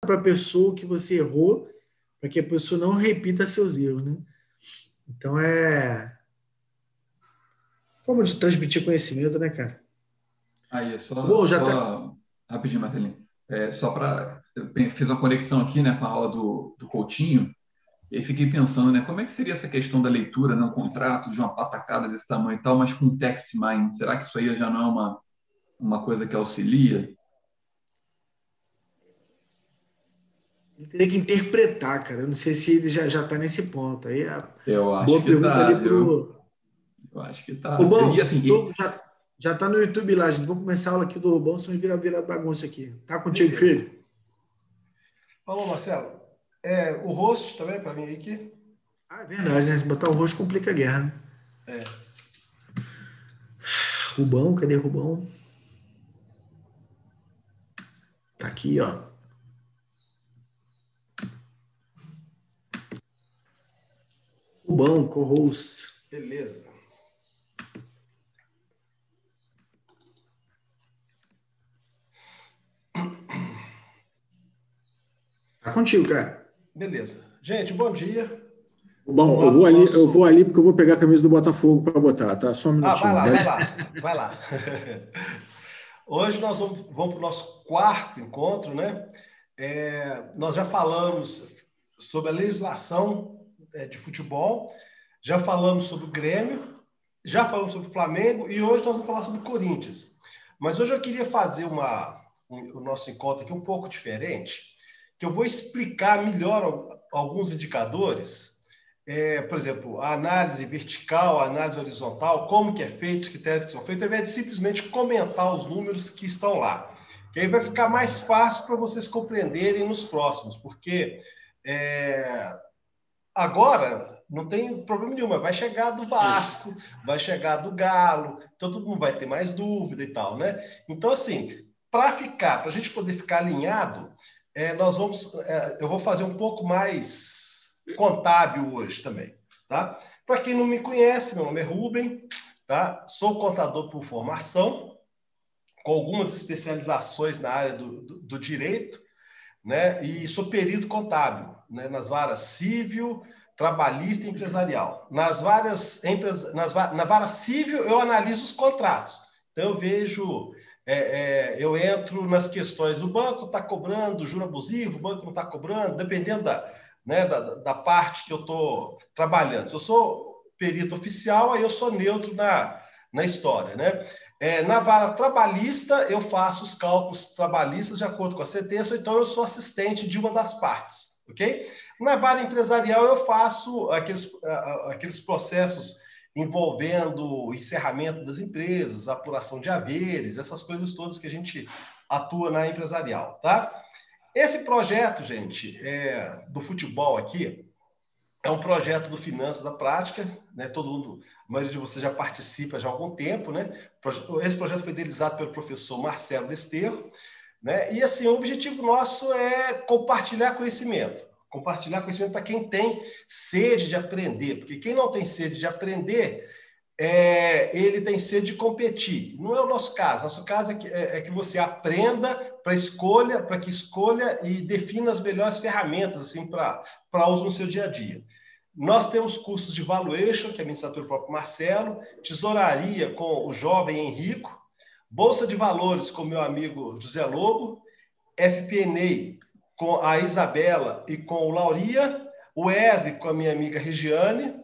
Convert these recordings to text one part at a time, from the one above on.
para a pessoa que você errou, para que a pessoa não repita seus erros, né? Então é forma de transmitir conhecimento, né, cara? Aí, Bom, já tá. rapidinho, Marcelinho. Só para. Fiz uma conexão aqui, né, com a aula do Coutinho, e aí fiquei pensando, né, como é que seria essa questão da leitura, né, um contrato de uma patacada desse tamanho e tal, mas com text mind? Será que isso aí já não é uma coisa que auxilia? Ele teria que interpretar, cara. Eu não sei se ele já tá nesse ponto. Aí a Eu acho boa que pergunta tá, ali viu? pro. Eu acho que O tá. E bom, assim, já tá no YouTube lá, gente. Vamos começar a aula aqui do Lobão, senão vira bagunça aqui. Tá contigo, Beleza. filho? Falou, Marcelo. O host também, para mim aqui. Ah, é verdade, né? Se botar o rosto complica a guerra, né? É. Rubão, cadê Rubão? Tá aqui, ó. Rubão, co-host. Beleza. Tá contigo, cara. Beleza. Gente, bom dia. Bom, Vamos lá pro eu vou ali porque eu vou pegar a camisa do Botafogo para botar, tá? Só um vai minutinho. lá, vai lá, vai lá. Hoje nós vamos para o nosso quarto encontro, né? Nós já falamos sobre a legislação de futebol, já falamos sobre o Grêmio, já falamos sobre o Flamengo e hoje nós vamos falar sobre o Corinthians. Mas hoje eu queria fazer o nosso encontro aqui um pouco diferente, que eu vou explicar melhor alguns indicadores. Por exemplo, a análise vertical, a análise horizontal, como que é feito, os critérios que são feitos, ao invés de simplesmente comentar os números que estão lá. Que aí vai ficar mais fácil para vocês compreenderem nos próximos, porque agora não tem problema nenhum, vai chegar do Vasco, vai chegar do Galo, então todo mundo vai ter mais dúvida e tal, né? Então, assim, para a gente poder ficar alinhado, eu vou fazer um pouco mais contábil hoje também, tá? Para quem não me conhece, meu nome é Rubem, tá? Sou contador por formação, com algumas especializações na área do direito, né? E sou perito contábil, né? Nas varas civil, trabalhista e empresarial. Na vara civil, eu analiso os contratos. Então, eu vejo... eu entro nas questões, o banco está cobrando juro abusivo, o banco não está cobrando, dependendo da parte que eu estou trabalhando. Se eu sou perito oficial, aí eu sou neutro na história, né? Na vara trabalhista, eu faço os cálculos trabalhistas de acordo com a sentença, então eu sou assistente de uma das partes, ok? Na vara empresarial, eu faço aqueles processos envolvendo o encerramento das empresas, apuração de haveres, essas coisas todas que a gente atua na empresarial, tá? Esse projeto, gente, do futebol aqui, é um projeto do Finanças à Prática, né? Todo mundo, a maioria de vocês já participa já há algum tempo, né? Esse projeto foi idealizado pelo professor Marcelo Desterro, né? E assim, o objetivo nosso é compartilhar conhecimento para quem tem sede de aprender, porque quem não tem sede de aprender, ele tem sede de competir. Não é o nosso caso. Nosso caso é que você aprenda para que escolha e defina as melhores ferramentas assim, para uso no seu dia a dia. Nós temos cursos de valuation, que é ministrado pelo próprio Marcelo, tesouraria com o jovem Henrico, bolsa de valores com meu amigo José Lobo, FP&A com a Isabela e com o Lauria, o ESE com a minha amiga Regiane,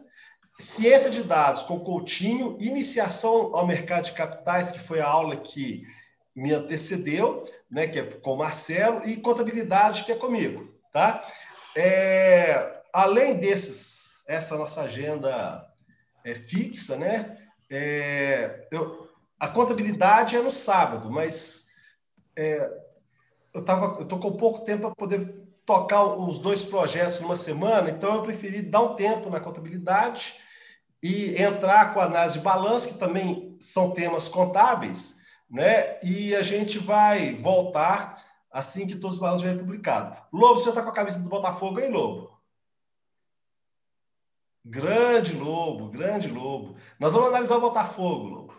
ciência de dados com o Coutinho, iniciação ao mercado de capitais, que foi a aula que me antecedeu, né, que é com o Marcelo, e contabilidade, que é comigo, tá? Além essa nossa agenda fixa, né? A contabilidade é no sábado, mas eu estou com pouco tempo para poder tocar os dois projetos numa semana, então eu preferi dar um tempo na contabilidade e entrar com a análise de balanço, que também são temas contábeis, né? E a gente vai voltar assim que todos os balanços forem publicados. Lobo, você está com a camisa do Botafogo, hein, Lobo? Grande Lobo, grande Lobo. Nós vamos analisar o Botafogo, Lobo.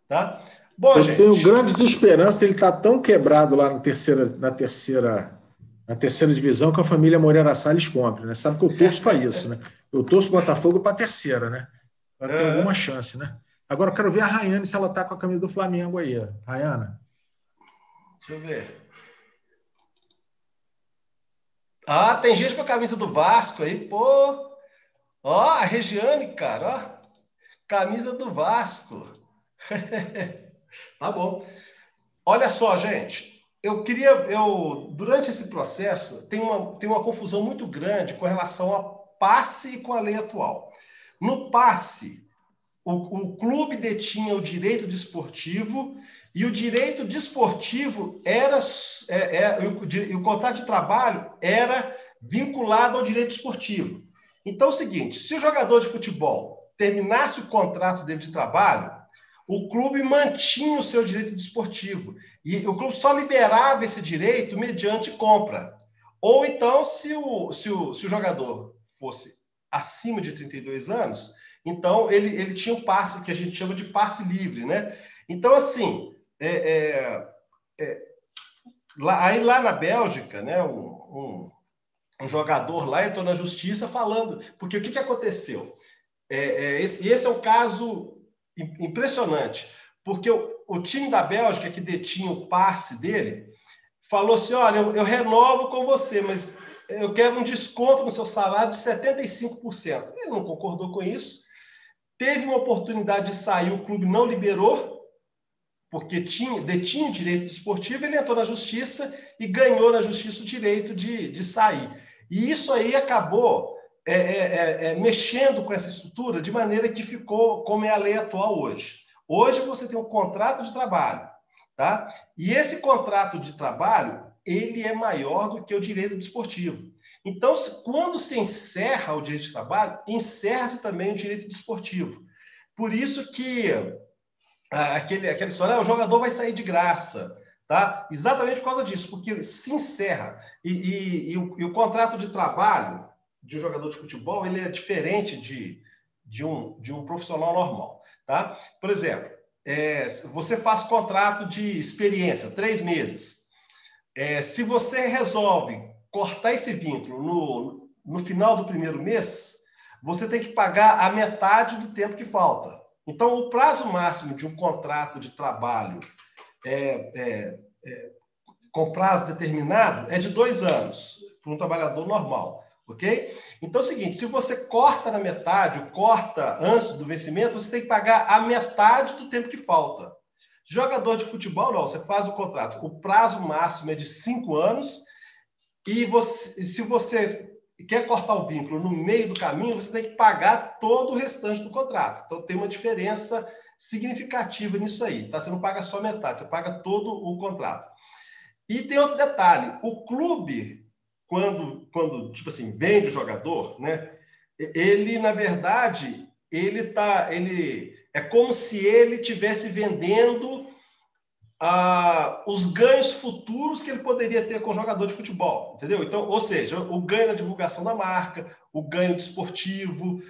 Tá? Bom, eu gente. tenho grandes esperanças, ele está tão quebrado lá na terceira na terceira divisão que a família Moreira Salles compre, né? Sabe que eu torço para isso, né? Eu torço o Botafogo para a terceira, né? Para ter alguma chance, né? Agora eu quero ver a Rayane se ela está com a camisa do Flamengo aí. Rayana. Deixa eu ver. Ah, tem gente com a camisa do Vasco aí, pô. Ó, a Regiane, cara, ó. Camisa do Vasco. Tá bom. Olha só, gente. Durante esse processo, tem uma confusão muito grande com relação ao passe e com a lei atual. No passe, o clube detinha o direito desportivo e o direito desportivo o contrato de trabalho era vinculado ao direito desportivo. Então é o seguinte, se o jogador de futebol terminasse o contrato dele de trabalho, o clube mantinha o seu direito desportivo e o clube só liberava esse direito mediante compra. Ou então, se o jogador fosse acima de 32 anos, então ele tinha um passe que a gente chama de passe livre, né? Então, assim, lá na Bélgica, né, um jogador lá entrou na justiça falando, porque o que aconteceu? Esse é um caso impressionante, porque o time da Bélgica que detinha o passe dele falou assim, olha, eu renovo com você, mas eu quero um desconto no seu salário de 75%. Ele não concordou com isso, teve uma oportunidade de sair, o clube não liberou, porque detinha o direito desportivo, ele entrou na justiça e ganhou na justiça o direito de sair. E isso aí acabou mexendo com essa estrutura de maneira que ficou como é a lei atual hoje. Hoje você tem um contrato de trabalho, tá? E esse contrato de trabalho, ele é maior do que o direito desportivo. Então, quando se encerra o direito de trabalho, encerra-se também o direito desportivo. Por isso que aquela história, o jogador vai sair de graça, tá? Exatamente por causa disso, porque se encerra. E o contrato de trabalho de um jogador de futebol, ele é diferente de um profissional normal, tá? Por exemplo, você faz contrato de experiência, 3 meses. Se você resolve cortar esse vínculo no final do primeiro mês, você tem que pagar a metade do tempo que falta. Então, o prazo máximo de um contrato de trabalho com prazo determinado é de 2 anos, para um trabalhador normal, ok? Então é o seguinte, se você corta na metade, ou corta antes do vencimento, você tem que pagar a metade do tempo que falta. Jogador de futebol, não, você faz o contrato. O prazo máximo é de 5 anos e se você quer cortar o vínculo no meio do caminho, você tem que pagar todo o restante do contrato. Então tem uma diferença significativa nisso aí, tá? Você não paga só metade, você paga todo o contrato. E tem outro detalhe, o clube, quando tipo assim, vende o jogador, né? Ele, na verdade, é como se ele estivesse vendendo os ganhos futuros que ele poderia ter com o jogador de futebol, entendeu? Então, ou seja, o ganho na divulgação da marca, o ganho desportivo,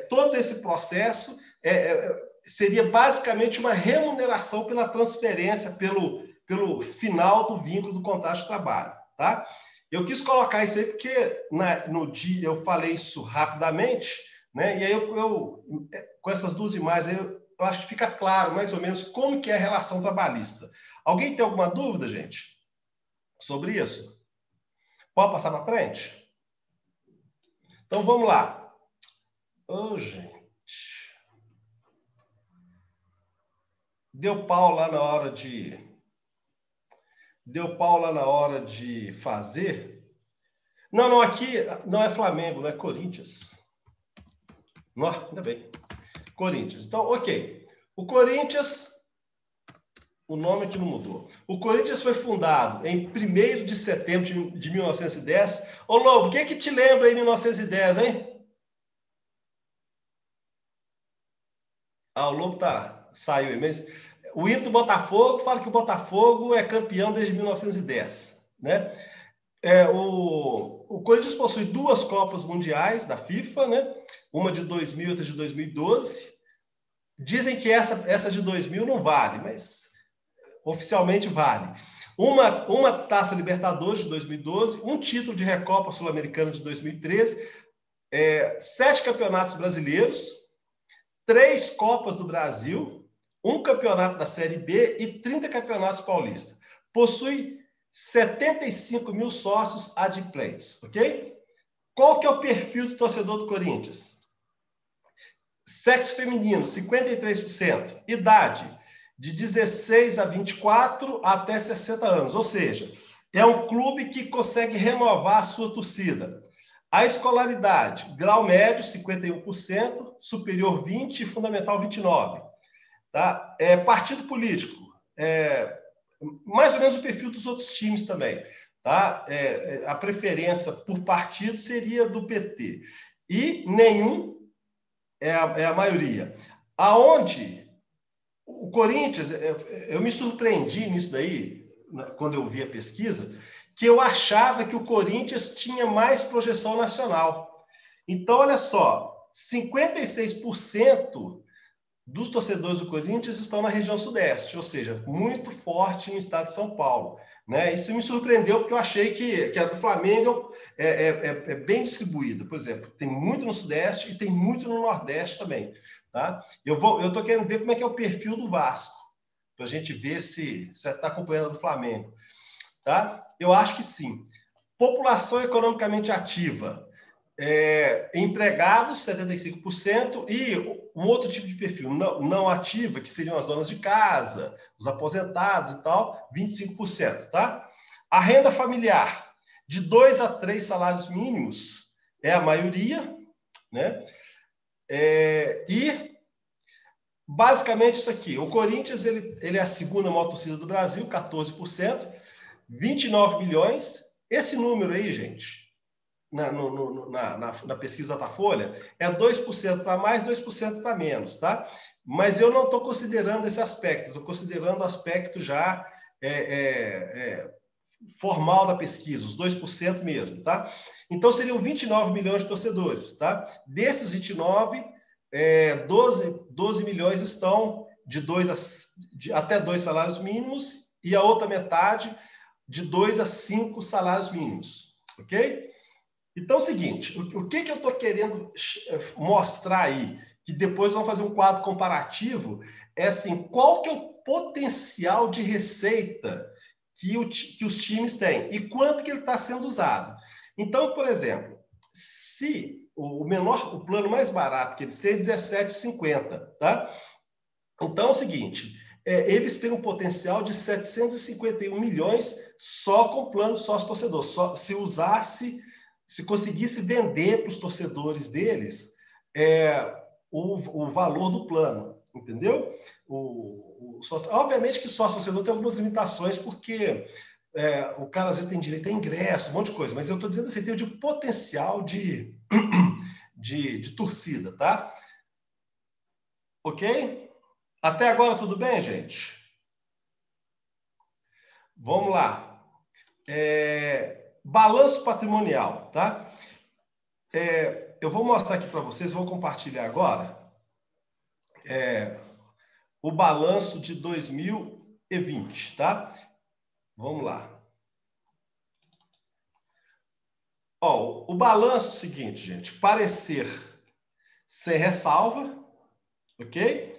todo esse processo seria basicamente uma remuneração pela transferência, pelo final do vínculo do contrato de trabalho, tá? Eu quis colocar isso aí porque no dia eu falei isso rapidamente, né? E aí com essas 2 imagens aí, eu acho que fica claro mais ou menos como que é a relação trabalhista. Alguém tem alguma dúvida, gente, sobre isso? Pode passar para frente? Então vamos lá. Gente. Deu pau lá na hora de fazer. Não, aqui não é Flamengo, não é Corinthians. Não, ainda bem. Corinthians. Então, ok. O Corinthians, o nome aqui não mudou. O Corinthians foi fundado em 1º de setembro de 1910. Ô, Lobo, o que te lembra em 1910, hein? O Lobo saiu aí, mas o hino do Botafogo fala que o Botafogo é campeão desde 1910, né? O Corinthians possui 2 Copas Mundiais da FIFA, né? Uma de 2000 e outra de 2012. Dizem que essa de 2000 não vale, mas oficialmente vale. Uma Taça Libertadores de 2012, um título de Recopa Sul-Americana de 2013, 7 campeonatos brasileiros, 3 Copas do Brasil, um campeonato da Série B e 30 campeonatos paulistas. Possui 75 mil sócios adimplentes, ok? Qual que é o perfil do torcedor do Corinthians? Sexo feminino, 53%. Idade, de 16 a 24 até 60 anos. Ou seja, é um clube que consegue renovar a sua torcida. A escolaridade, grau médio, 51%, superior 20% e fundamental 29%. Tá? Partido político, mais ou menos o perfil dos outros times também. Tá? A preferência por partido seria do PT. E nenhum é a maioria. Aonde o Corinthians, eu me surpreendi nisso daí, quando eu vi a pesquisa, que eu achava que o Corinthians tinha mais projeção nacional. Então, olha só, 56% dos torcedores do Corinthians estão na região sudeste, ou seja, muito forte no estado de São Paulo. Né? Isso me surpreendeu, porque eu achei que a do Flamengo é bem distribuída. Por exemplo, tem muito no sudeste e tem muito no nordeste também. Tá? Eu estou querendo ver como é que é o perfil do Vasco, para a gente ver se você está acompanhando do Flamengo. Tá? Eu acho que sim. População economicamente ativa. Empregados, 75%, e um outro tipo de perfil não ativa, que seriam as donas de casa, os aposentados e tal, 25%. Tá? A renda familiar, de 2 a 3 salários mínimos, é a maioria, né? E basicamente isso aqui. O Corinthians ele é a segunda maior torcida do Brasil, 14%, 29 milhões. Esse número aí, gente, na pesquisa da Folha, é 2% para mais, 2% para menos, tá? Mas eu não estou considerando esse aspecto, estou considerando o aspecto já formal da pesquisa, os 2% mesmo, tá? Então, seriam 29 milhões de torcedores, tá? Desses 29, 12 milhões estão até 2 salários mínimos e a outra metade de 2 a 5 salários mínimos, ok? Então, é o seguinte, o que eu estou querendo mostrar aí, que depois vamos fazer um quadro comparativo, é assim, qual que é o potencial de receita que os times têm e quanto que ele está sendo usado. Então, por exemplo, se o plano mais barato que eles têm é R$17,50, tá? Então, é o seguinte, eles têm um potencial de 751 milhões só com o plano sócio-torcedor, só se conseguisse vender para os torcedores deles o valor do plano, entendeu? Obviamente que sócio-torcedor tem algumas limitações, porque o cara às vezes tem direito a ingresso, um monte de coisa, mas eu estou dizendo assim, tem de potencial de torcida, tá? Ok? Até agora tudo bem, gente? Vamos lá. Balanço patrimonial, tá? Eu vou mostrar aqui para vocês, vou compartilhar agora o balanço de 2020, tá? Vamos lá. O balanço é o seguinte, gente, parecer sem ressalva, ok?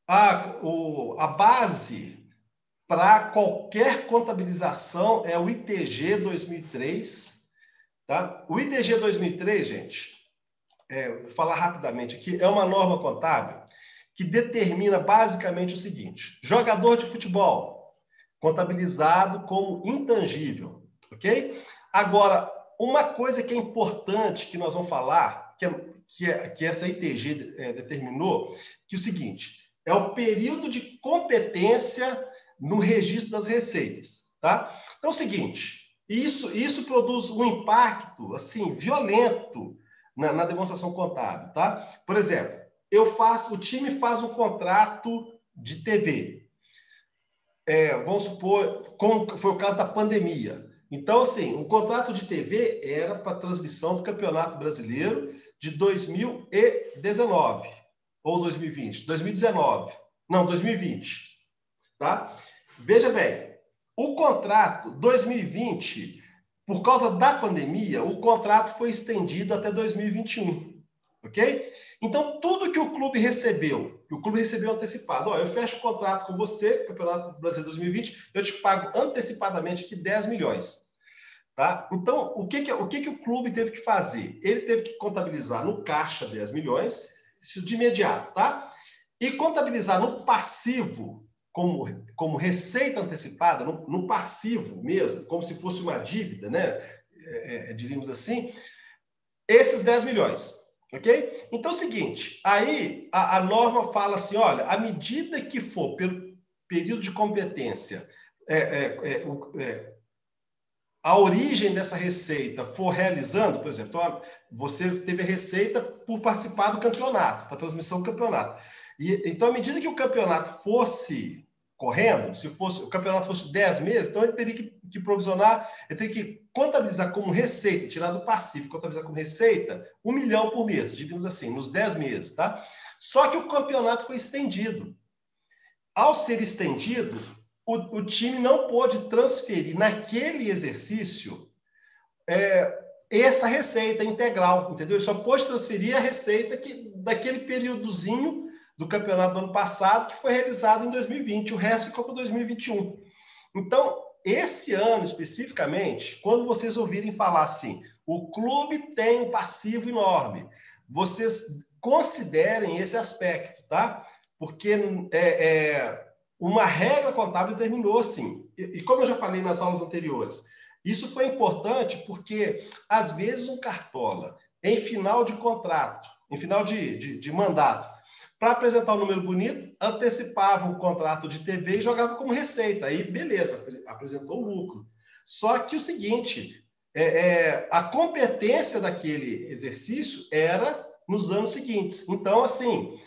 A base para qualquer contabilização é o ITG 2003, tá? O ITG 2003, gente, vou falar rapidamente aqui, é uma norma contábil que determina basicamente o seguinte: jogador de futebol contabilizado como intangível, ok? Agora, uma coisa que é importante que nós vamos falar, que essa ITG determinou, que é o seguinte, é o período de competência no registro das receitas, tá? Então, é o seguinte, isso produz um impacto, assim, violento na demonstração contábil, tá? Por exemplo, o time faz um contrato de TV, vamos supor, como foi o caso da pandemia. Então, assim, o contrato de TV era para transmissão do Campeonato Brasileiro de 2019, ou 2020, 2019, não, 2020, tá? Veja bem, o contrato 2020, por causa da pandemia, o contrato foi estendido até 2021, ok? Então, tudo que o clube recebeu antecipado, ó, eu fecho o contrato com você, Campeonato Brasileiro 2020, eu te pago antecipadamente aqui 10 milhões. Tá? Então, o que o clube teve que fazer? Ele teve que contabilizar no caixa 10 milhões, isso de imediato, tá? E contabilizar no passivo, como receita antecipada, no passivo mesmo, como se fosse uma dívida, né? Diríamos assim, esses 10 milhões. Ok? Então é o seguinte, aí a norma fala assim, olha, à medida que for pelo período de competência, a origem dessa receita for realizando, por exemplo, então, você teve a receita por participar do campeonato, para transmissão do campeonato. Então, à medida que o campeonato fosse correndo, se o campeonato fosse 10 meses, então ele teria que provisionar, ele teria que contabilizar como receita, tirar do passivo, contabilizar como receita, 1 milhão por mês, digamos assim, nos 10 meses, tá? Só que o campeonato foi estendido. Ao ser estendido, o time não pôde transferir naquele exercício essa receita integral, entendeu? Ele só pôde transferir a receita daquele períodozinho do campeonato do ano passado, que foi realizado em 2020, o resto ficou para 2021. Então, esse ano especificamente, quando vocês ouvirem falar assim, o clube tem um passivo enorme, vocês considerem esse aspecto, tá? Porque uma regra contábil determinou assim, e como eu já falei nas aulas anteriores, isso foi importante porque, às vezes, um cartola, em final de contrato, em final de mandato, para apresentar um número bonito, antecipava o contrato de TV e jogava como receita. Aí, beleza, apresentou o lucro. Só que o seguinte, a competência daquele exercício era nos anos seguintes. Então, assim,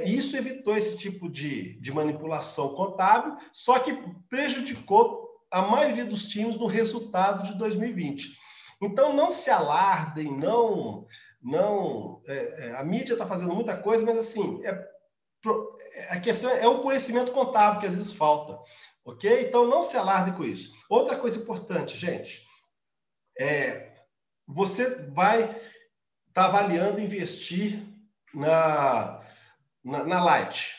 isso evitou esse tipo de manipulação contábil, só que prejudicou a maioria dos times no resultado de 2020. Então, não se alardem, a mídia está fazendo muita coisa, mas assim, a questão é o conhecimento contábil que às vezes falta, ok? Então, não se alardem com isso. Outra coisa importante, gente, você vai estar avaliando investir na Light,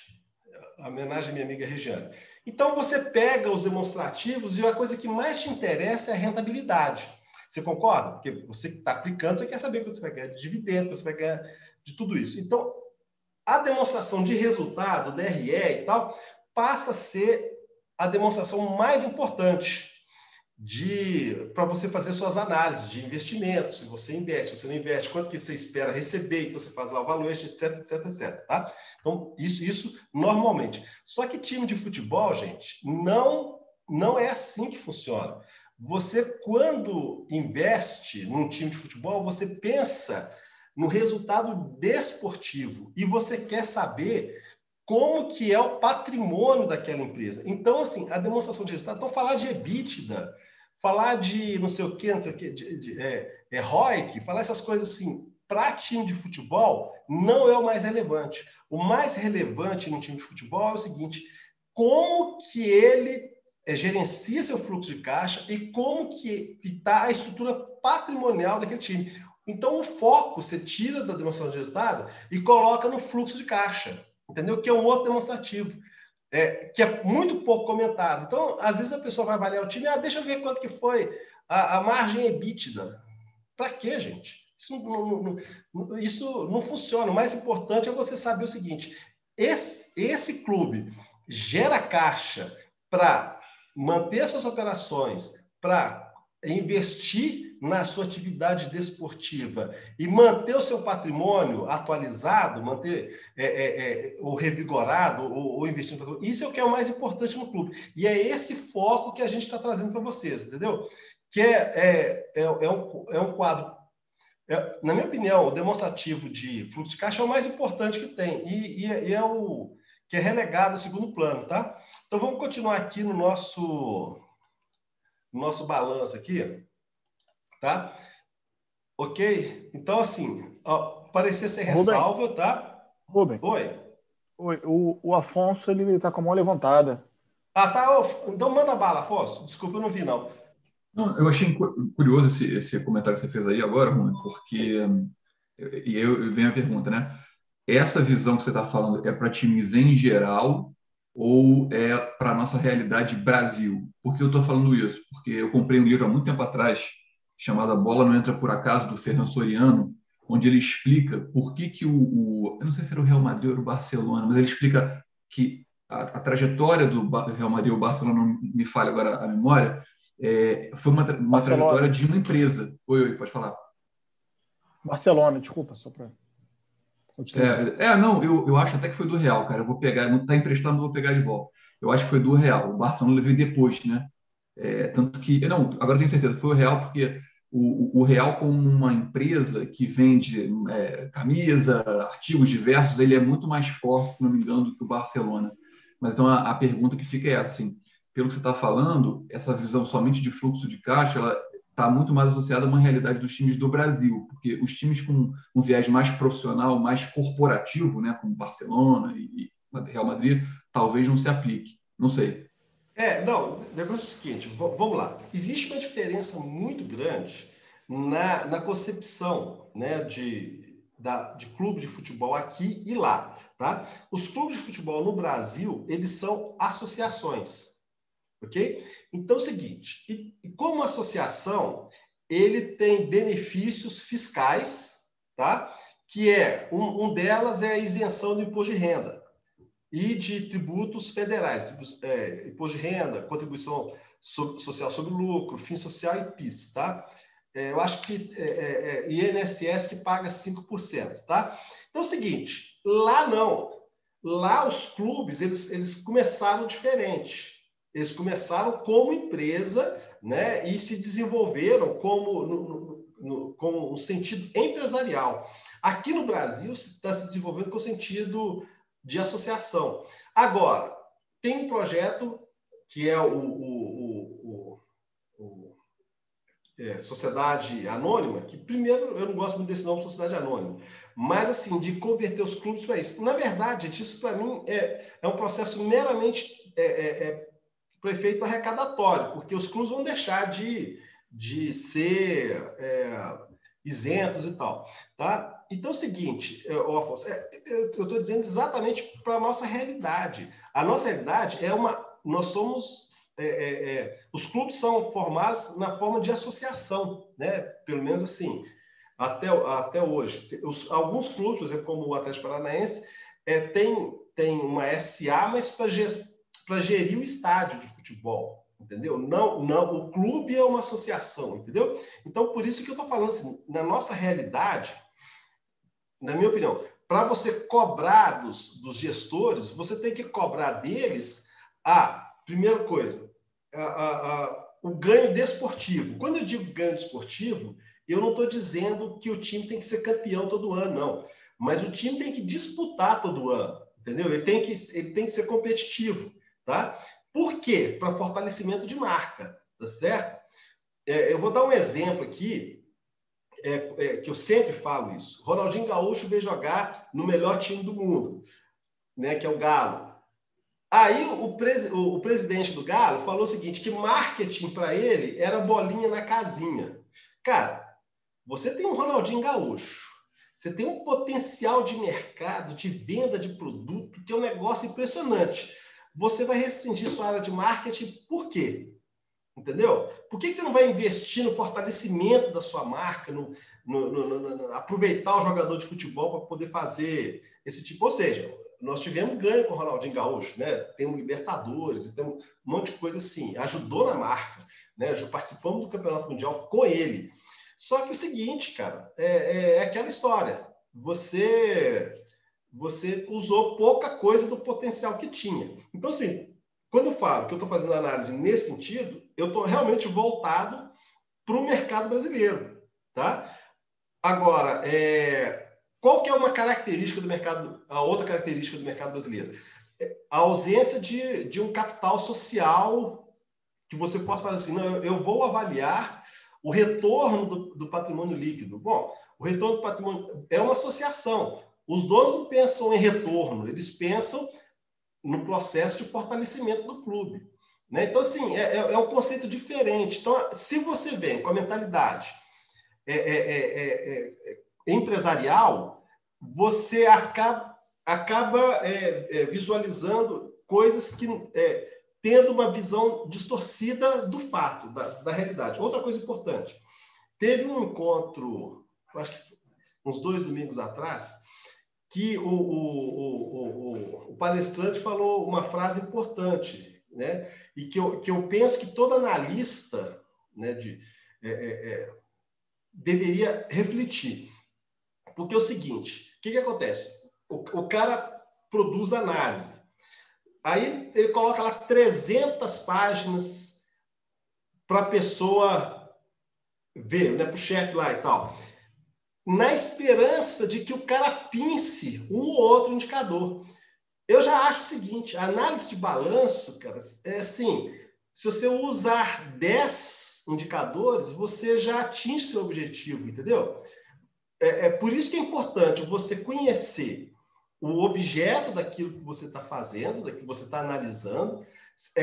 a homenagem à minha amiga Regiane. Então, você pega os demonstrativos e a coisa que mais te interessa é a rentabilidade. Você concorda? Porque você está aplicando, você quer saber quanto você vai ganhar de dividendo, quanto você vai ganhar de tudo isso. Então, a demonstração de resultado, DRE e tal, passa a ser a demonstração mais importante para você fazer suas análises de investimentos. Se você investe, se você não investe, quanto que você espera receber, então você faz lá o valuation, etc, etc, etc, tá? Então, isso normalmente. Só que time de futebol, gente, não é assim que funciona. Você, quando investe num time de futebol, você pensa no resultado desportivo e você quer saber como que é o patrimônio daquela empresa. Então, assim, a demonstração de resultado, então falar de EBITDA, falar de não sei o quê, ROIC, falar essas coisas assim, para time de futebol, não é o mais relevante. O mais relevante no time de futebol é o seguinte, como que ele gerencia seu fluxo de caixa e como que está a estrutura patrimonial daquele time. Então, o foco você tira da demonstração de resultado e coloca no fluxo de caixa, entendeu? Que é um outro demonstrativo, que é muito pouco comentado. Então, às vezes a pessoa vai avaliar o time, deixa eu ver quanto que foi a margem EBITDA. Para quê, gente? Isso não funciona. O mais importante é você saber o seguinte, esse clube gera caixa para manter suas operações, para investir na sua atividade desportiva e manter o seu patrimônio atualizado, manter o revigorado, ou investindo. Isso é o que é o mais importante no clube. E é esse foco que a gente está trazendo para vocês, entendeu? Que é um quadro, na minha opinião, o demonstrativo de fluxo de caixa é o mais importante que tem e é o que é relegado ao segundo plano, tá? Então, vamos continuar aqui no nosso balanço aqui, tá? Ok? Então, assim, parecer ser ressalva, Rubem, tá? Rubem. Oi. O Afonso, ele está com a mão levantada. Ah, tá. Então manda bala, Afonso. Desculpa, eu não vi, não. Não, eu achei curioso esse comentário que você fez aí agora, Rui, porque eu venho a pergunta, né? Essa visão que você está falando é para times em geral ou é para a nossa realidade Brasil? Por que eu estou falando isso? Porque eu comprei um livro há muito tempo atrás chamado A Bola Não Entra Por Acaso, do Ferran Soriano, onde ele explica por que eu não sei se era o Real Madrid ou o Barcelona, mas ele explica que a trajetória do Real Madrid ou o Barcelona, não me falha agora a memória, foi uma trajetória Barcelona. de uma empresa. Oi, pode falar. Barcelona, desculpa, só para continuar. Não, eu acho até que foi do Real, cara. Eu vou pegar, não está emprestado, não vou pegar de volta. Eu acho que foi do Real. O Barcelona veio depois, né? Tanto que, não, agora eu tenho certeza, foi o Real, porque o Real, como uma empresa que vende camisa, artigos diversos, ele é muito mais forte, se não me engano, do que o Barcelona. Mas então a pergunta que fica é essa, assim, pelo que você está falando, essa visão somente de fluxo de caixa, ela está muito mais associada a uma realidade dos times do Brasil, porque os times com um viés mais profissional, mais corporativo, né, como Barcelona e Real Madrid, talvez não se aplique. Não sei. Não, o negócio é o seguinte, vamos lá. Existe uma diferença muito grande na concepção, né, de clube de futebol aqui e lá, tá? Os clubes de futebol no Brasil, eles são associações, ok? Então é o seguinte, e como associação, ele tem benefícios fiscais, tá? Que um delas é a isenção do imposto de renda e de tributos federais, imposto de renda, contribuição social sobre o lucro, fim social e PIS, tá? Eu acho que INSS que paga 5%, tá? Então é o seguinte, lá não. Lá os clubes, eles começaram diferente. Eles começaram como empresa, né? E se desenvolveram como um sentido empresarial. Aqui no Brasil está se desenvolvendo com o sentido de associação. Agora, tem um projeto que é Sociedade Anônima, que primeiro, eu não gosto muito desse nome, Sociedade Anônima, mas assim, de converter os clubes para isso. Na verdade, gente, isso para mim é um processo meramente para efeito arrecadatório, porque os clubes vão deixar de ser isentos e tal, tá? Então é o seguinte, Afonso, eu estou dizendo exatamente para a nossa realidade. A nossa realidade nós somos, os clubes são formados na forma de associação, né? Pelo menos assim, até hoje. Alguns clubes, por exemplo, como o Atlético Paranaense, tem uma SA, mas para gerir o estádio de futebol, entendeu? Não, o clube é uma associação, entendeu? Então, por isso que eu estou falando assim, na nossa realidade, na minha opinião, para você cobrar dos gestores, você tem que cobrar deles primeira coisa, o ganho desportivo. Quando eu digo ganho desportivo, eu não estou dizendo que o time tem que ser campeão todo ano, não. Mas o time tem que disputar todo ano, entendeu? Ele tem que ser competitivo, tá? Por quê? Para fortalecimento de marca, tá certo? Eu vou dar um exemplo aqui, que eu sempre falo isso. Ronaldinho Gaúcho veio jogar no melhor time do mundo, né, que é o Galo. Aí o presidente do Galo falou o seguinte, que marketing para ele era bolinha na casinha. Cara, você tem um Ronaldinho Gaúcho, você tem um potencial de mercado, de venda de produto, que é um negócio impressionante. Você vai restringir sua área de marketing por quê? Entendeu? Por que você não vai investir no fortalecimento da sua marca, no aproveitar o jogador de futebol para poder fazer esse tipo? Ou seja, nós tivemos ganho com o Ronaldinho Gaúcho, né? Temos Libertadores, temos um monte de coisa assim. Ajudou na marca, né? Já participamos do Campeonato Mundial com ele. Só que o seguinte, cara, é aquela história. Você usou pouca coisa do potencial que tinha. Então, assim, quando eu falo que eu estou fazendo análise nesse sentido, eu estou realmente voltado para o mercado brasileiro, tá? Agora, qual que é uma característica do mercado, a outra característica do mercado brasileiro? A ausência de um capital social que você possa falar assim, não, eu vou avaliar o retorno do patrimônio líquido. Bom, o retorno do patrimônio é uma associação. Os donos não pensam em retorno, eles pensam no processo de fortalecimento do clube. Né? Então, assim, é um conceito diferente. Então, se você vem com a mentalidade empresarial, você acaba visualizando coisas que tendo uma visão distorcida do fato, da realidade. Outra coisa importante, teve um encontro, acho que uns 2 domingos atrás, que o palestrante falou uma frase importante, né? E que eu penso que todo analista, né, deveria refletir. Porque é o seguinte, o que acontece? O cara produz análise. Aí ele coloca lá 300 páginas para a pessoa ver, né, para o chefe lá e tal, na esperança de que o cara pince um ou outro indicador. Eu já acho o seguinte, a análise de balanço, cara, é assim, se você usar 10 indicadores, você já atinge seu objetivo, entendeu? Por isso que é importante você conhecer o objeto daquilo que você está fazendo, daquilo que você está analisando,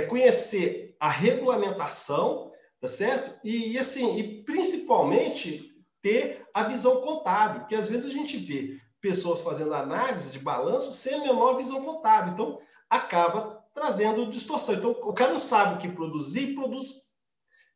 conhecer a regulamentação, tá certo? E principalmente ter a visão contábil, porque às vezes a gente vê pessoas fazendo análise de balanço sem a menor visão contábil, então acaba trazendo distorção. Então o cara não sabe o que produzir, produz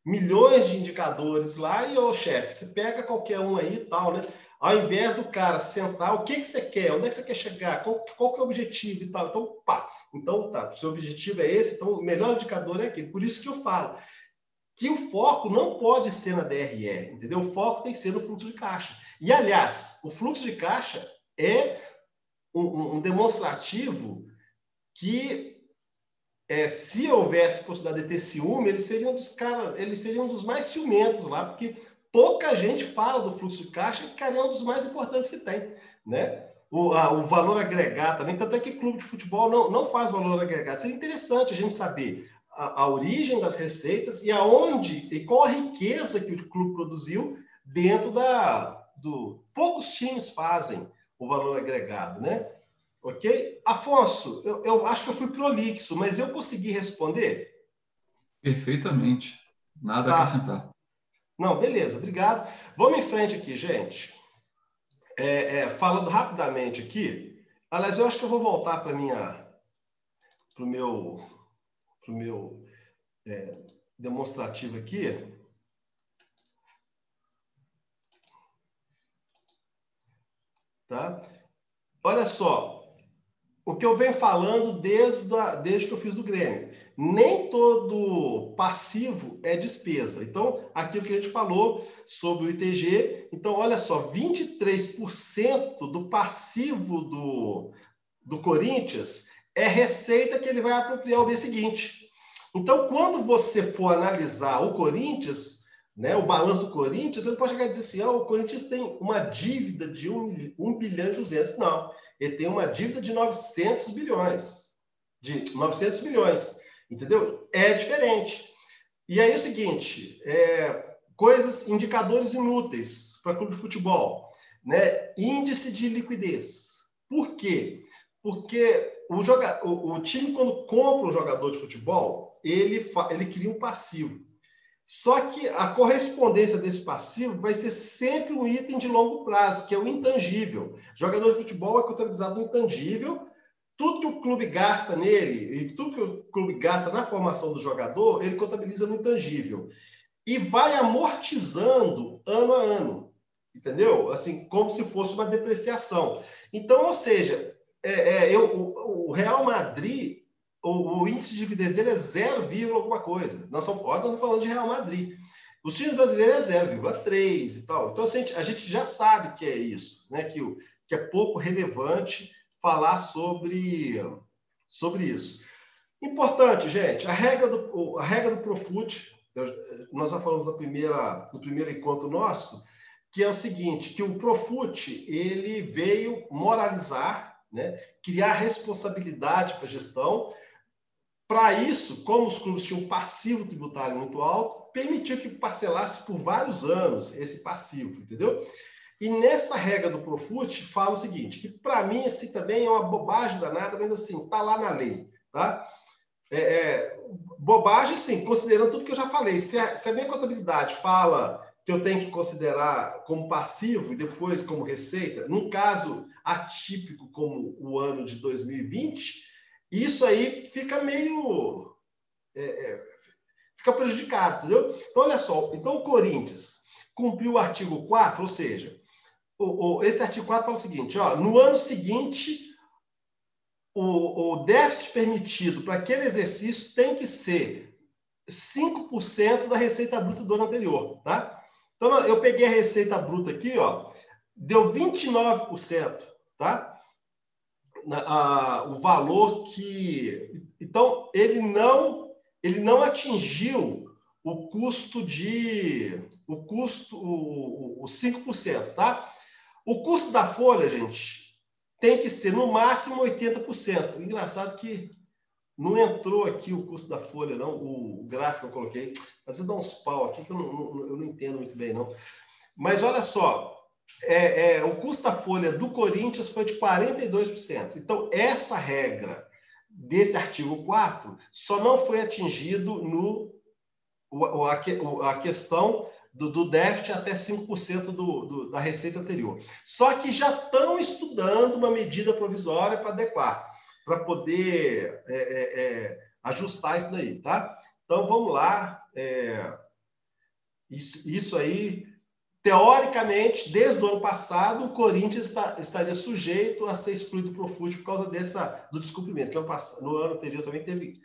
milhões de indicadores lá e, chefe, você pega qualquer um aí e tal, né? Ao invés do cara sentar, o que você quer? Onde é que você quer chegar? Qual que é o objetivo e tal? Então, pá. Então, tá, seu objetivo é esse, então o melhor indicador é aquele. Por isso que eu falo que o foco não pode ser na DRE, entendeu? O foco tem que ser no fluxo de caixa. E, aliás, o fluxo de caixa é um demonstrativo que, se houvesse possibilidade de ter ciúme, eles seriam dos mais ciumentos lá, porque pouca gente fala do fluxo de caixa, que, cara, é um dos mais importantes que tem, né? O valor agregado também, tanto é que clube de futebol não faz valor agregado. Seria interessante a gente saber a origem das receitas e qual a riqueza que o clube produziu dentro poucos times fazem o valor agregado, né? Ok? Afonso, eu acho que eu fui prolixo, mas eu consegui responder? Perfeitamente. Nada a acrescentar. Não, beleza, obrigado. Vamos em frente aqui, gente. Falando rapidamente aqui, aliás, eu acho que eu vou voltar para o meu demonstrativo aqui. Tá? Olha só, o que eu venho falando desde que eu fiz do Grêmio. Nem todo passivo é despesa. Então, aquilo que a gente falou sobre o ITG, então, olha só, 23% do passivo do Corinthians é receita que ele vai apropriar o mês seguinte. Então, quando você for analisar o Corinthians, né, o balanço do Corinthians, você não pode chegar e dizer assim, o Corinthians tem uma dívida de 1 bilhão e 200. Não, ele tem uma dívida de 900 bilhões. De 900 milhões. Entendeu? É diferente. E aí é o seguinte, indicadores inúteis para clube de futebol, né? Índice de liquidez. Por quê? Porque o time, quando compra um jogador de futebol, ele cria um passivo. Só que a correspondência desse passivo vai ser sempre um item de longo prazo, que é o intangível. Jogador de futebol é contabilizado no intangível. Tudo que o clube gasta nele, e tudo que o clube gasta na formação do jogador, ele contabiliza no intangível. E vai amortizando ano a ano. Entendeu? Assim, como se fosse uma depreciação. Então, ou seja, o Real Madrid, o índice de liquidez dele é 0, alguma coisa. Nós estamos falando de Real Madrid. Os times brasileiros é 0,3 e tal. Então, assim, a gente já sabe que é isso, né? Que é pouco relevante falar sobre isso. Importante, gente, a regra do Profut, nós já falamos no primeiro encontro nosso, que é o seguinte, que o Profut, ele veio moralizar, né, criar responsabilidade para a gestão. Para isso, como os clubes tinham um passivo tributário muito alto, permitiu que parcelasse por vários anos esse passivo, entendeu? E nessa regra do Profut fala o seguinte, que para mim esse também é uma bobagem danada, mas assim, está lá na lei. tá? Bobagem, sim, considerando tudo que eu já falei. Se a minha contabilidade fala que eu tenho que considerar como passivo e depois como receita, num caso atípico como o ano de 2020, isso aí fica meio... fica prejudicado, entendeu? Então, olha só. Então, o Corinthians cumpriu o artigo 4, ou seja, esse artigo 4 fala o seguinte, ó, no ano seguinte, o déficit permitido para aquele exercício tem que ser 5% da receita bruta do ano anterior, tá? Então, eu peguei a receita bruta aqui, ó, deu 29%, tá? O valor que... Então, ele não atingiu o custo os 5%, tá? O custo da folha, gente, tem que ser no máximo 80%. Engraçado que não entrou aqui o custo da folha, não, o gráfico que eu coloquei. Às vezes dá uns pau aqui que eu não entendo muito bem, não. Mas olha só, o custo da folha do Corinthians foi de 42%. Então, essa regra desse artigo 4 só não foi atingido a questão do déficit até 5% da receita anterior. Só que já estão estudando uma medida provisória para adequar, para poder ajustar isso daí, tá? Então, vamos lá. Isso aí, teoricamente, desde o ano passado, o Corinthians estaria sujeito a ser excluído do Profut por causa do descumprimento, que no ano anterior também teve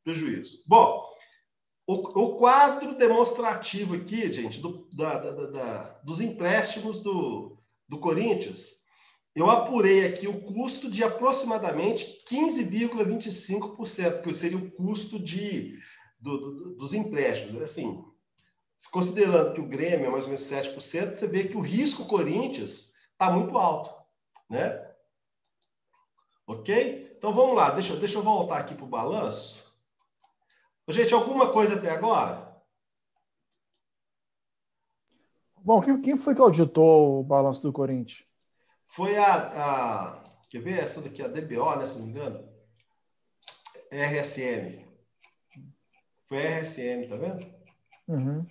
prejuízo. Bom, o quadro demonstrativo aqui, gente, dos empréstimos do Corinthians, eu apurei aqui o custo de aproximadamente 15,25%, que seria o custo dos empréstimos. Assim, considerando que o Grêmio é mais ou menos 7%, você vê que o risco Corinthians está muito alto, né? Ok? Então, vamos lá. Deixa eu voltar aqui para o balanço. Gente, alguma coisa até agora? Bom, quem foi que auditou o balanço do Corinthians? Foi quer ver? Essa daqui, a DBO, né, se não me engano? RSM. Foi a RSM, tá vendo? Uhum.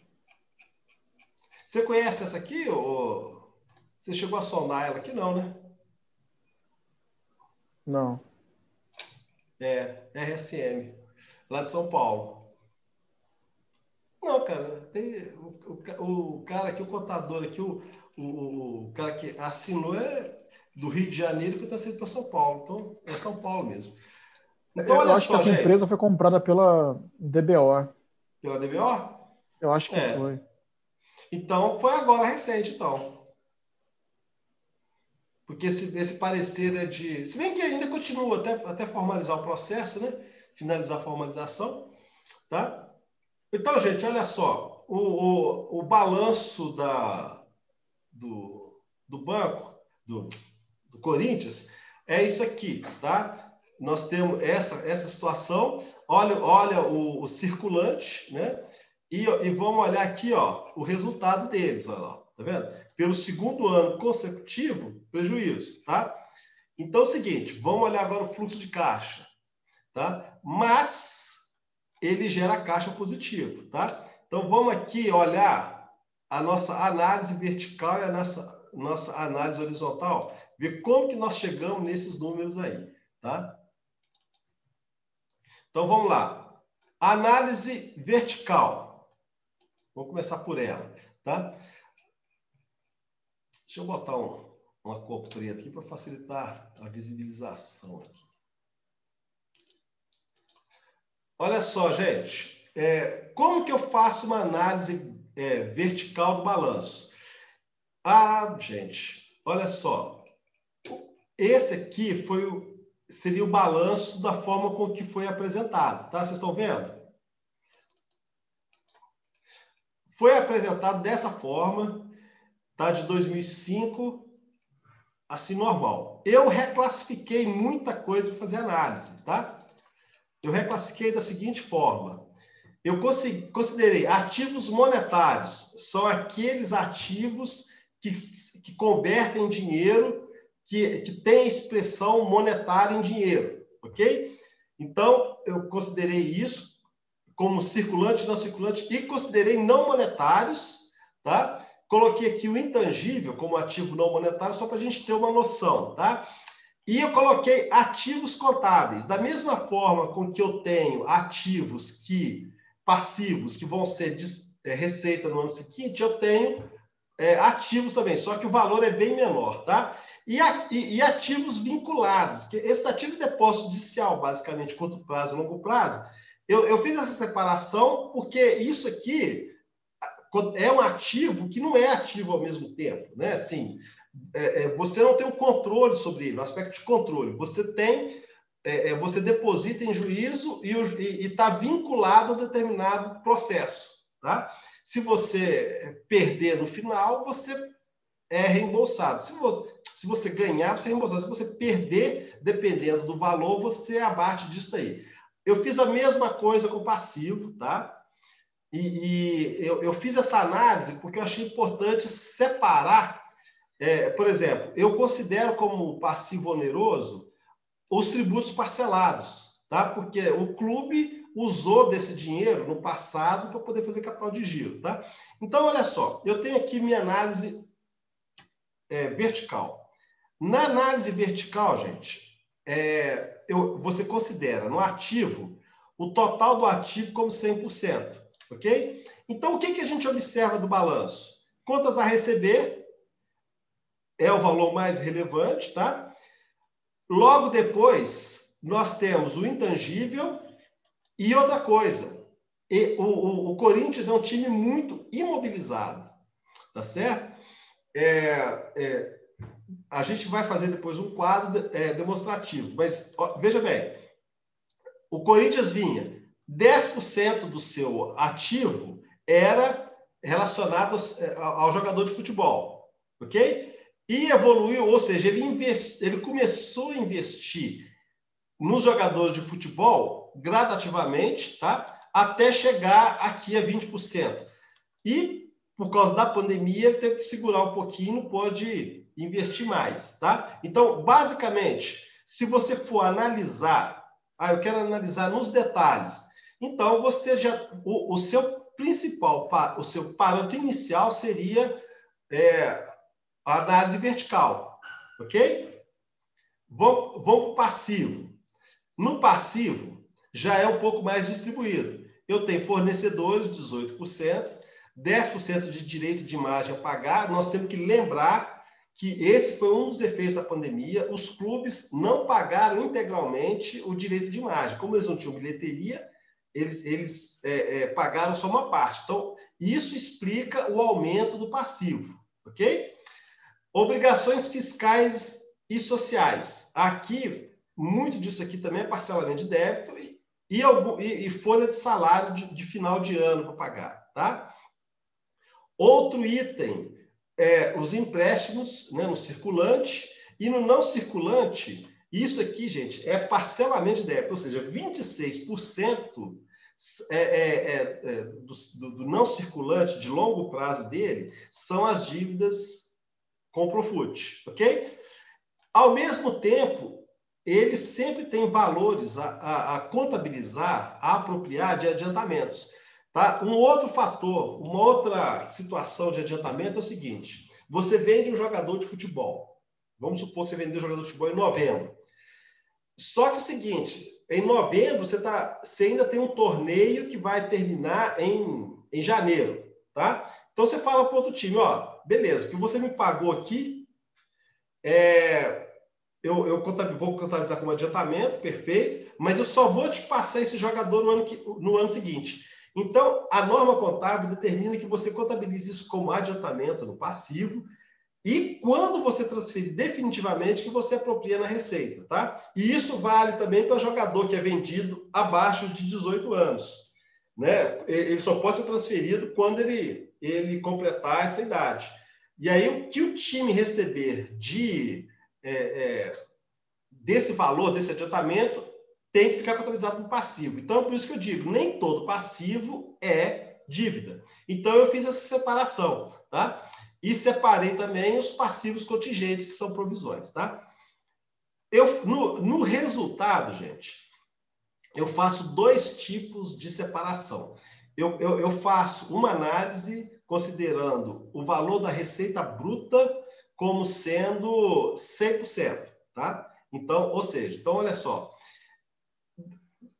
Você conhece essa aqui? Ou você chegou a sondar ela aqui? Não, né? Não. RSM, lá de São Paulo. Não, cara, tem o cara aqui, o contador aqui, o cara que assinou do Rio de Janeiro e foi transferido para São Paulo. Então, é São Paulo mesmo. Então, eu olha acho só, que essa gente. empresa foi comprada pela DBO. Pela DBO? Eu acho que foi. Então, foi agora recente, então. Porque esse parecer é de... Se bem que ainda continua até formalizar o processo, né? Finalizar a formalização, tá? Então, gente, olha só. O balanço do banco, do Corinthians, é isso aqui, tá? Nós temos essa situação. Olha o circulante, né? E vamos olhar aqui, ó, o resultado deles, olha lá, tá vendo? Pelo segundo ano consecutivo, prejuízo, tá? Então é o seguinte, vamos olhar agora o fluxo de caixa, tá? Mas ele gera caixa positivo, tá? Então vamos aqui olhar a nossa análise vertical e a nossa análise horizontal, ver como que nós chegamos nesses números aí, tá? Então vamos lá. Análise vertical. Vamos começar por ela, tá? Deixa eu botar uma cor preta aqui para facilitar a visibilização aqui. Olha só, gente. Como que eu faço uma análise vertical do balanço? Gente, olha só. Esse aqui seria o balanço da forma com que foi apresentado, tá? Vocês estão vendo? Foi apresentado dessa forma, tá? De 2005, assim, normal. Eu reclassifiquei muita coisa para fazer análise, tá? Eu reclassifiquei da seguinte forma. Eu considerei ativos monetários. São aqueles ativos que convertem dinheiro, que tem expressão monetária em dinheiro, ok? Então, eu considerei isso como circulante, não circulante, e considerei não monetários, tá? Coloquei aqui o intangível como ativo não monetário, só para a gente ter uma noção, tá? E eu coloquei ativos contábeis. Da mesma forma com que eu tenho ativos passivos que vão ser receita no ano seguinte, eu tenho ativos também, só que o valor é bem menor, tá? E ativos vinculados, que esse ativo de depósito judicial, basicamente, curto prazo e longo prazo, eu fiz essa separação porque isso aqui é um ativo que não é ativo ao mesmo tempo, né? Assim, você não tem o controle sobre ele, o aspecto de controle. Você tem, você deposita em juízo e está vinculado a um determinado processo, tá? Se você perder no final, você é reembolsado. Se você ganhar, você é reembolsado. Se você perder, dependendo do valor, você abate disso daí. Eu fiz a mesma coisa com o passivo, tá? E eu fiz essa análise porque eu achei importante separar. Por exemplo, eu considero como passivo oneroso os tributos parcelados, tá? Porque o clube usou desse dinheiro no passado para poder fazer capital de giro, tá? Então, olha só, eu tenho aqui minha análise vertical. Na análise vertical, gente, você considera no ativo o total do ativo como 100%, ok? Então, o que a gente observa do balanço? Contas a receber é o valor mais relevante, tá? Logo depois, nós temos o intangível e outra coisa. O Corinthians é um time muito imobilizado, tá certo? A gente vai fazer depois um quadro demonstrativo, mas veja bem, o Corinthians vinha 10% do seu ativo era relacionado ao jogador de futebol, ok? E evoluiu, ou seja, ele começou a investir nos jogadores de futebol gradativamente, tá? Até chegar aqui a 20%. E, por causa da pandemia, ele teve que segurar um pouquinho, não pôde investir mais, tá? Então, basicamente, se você for analisar, eu quero analisar nos detalhes, então você já, o seu principal, o seu parâmetro inicial seria a análise vertical, ok? Vamos para o passivo. No passivo, já é um pouco mais distribuído. Eu tenho fornecedores, 18%, 10% de direito de imagem a pagar. Nós temos que lembrar que esse foi um dos efeitos da pandemia. Os clubes não pagaram integralmente o direito de imagem. Como eles não tinham bilheteria, eles pagaram só uma parte. Então, isso explica o aumento do passivo, ok? Obrigações fiscais e sociais. Aqui, muito disso aqui também é parcelamento de débito e folha de salário de final de ano para pagar, tá? Outro item os empréstimos, né, no circulante e no não circulante. Isso aqui, gente, é parcelamento de débito, ou seja, 26% do não circulante de longo prazo dele são as dívidas com Profut, ok? Ao mesmo tempo, ele sempre tem valores a contabilizar, a apropriar de adiantamentos. Tá? Um outro fator, uma outra situação de adiantamento é o seguinte: você vende um jogador de futebol. Vamos supor que você vendeu um jogador de futebol em novembro. Só que é o seguinte, em novembro você ainda tem um torneio que vai terminar em janeiro. Tá? Então você fala para o outro time, ó, beleza, o que você me pagou aqui, eu vou contabilizar como adiantamento, perfeito, mas eu só vou te passar esse jogador no ano seguinte. Então, a norma contábil determina que você contabilize isso como adiantamento no passivo e quando você transferir definitivamente que você apropria na receita, tá? E isso vale também para jogador que é vendido abaixo de 18 anos, né? Ele só pode ser transferido quando ele completar essa idade. E aí, o que o time receber desse valor, desse adiantamento, tem que ficar contabilizado no passivo. Então, por isso que eu digo, nem todo passivo é dívida. Então, eu fiz essa separação, tá? E separei também os passivos contingentes, que são provisões, tá? No resultado, gente, eu faço 2 tipos de separação. Eu faço uma análise considerando o valor da receita bruta como sendo 100%, tá? Então, ou seja, então olha só,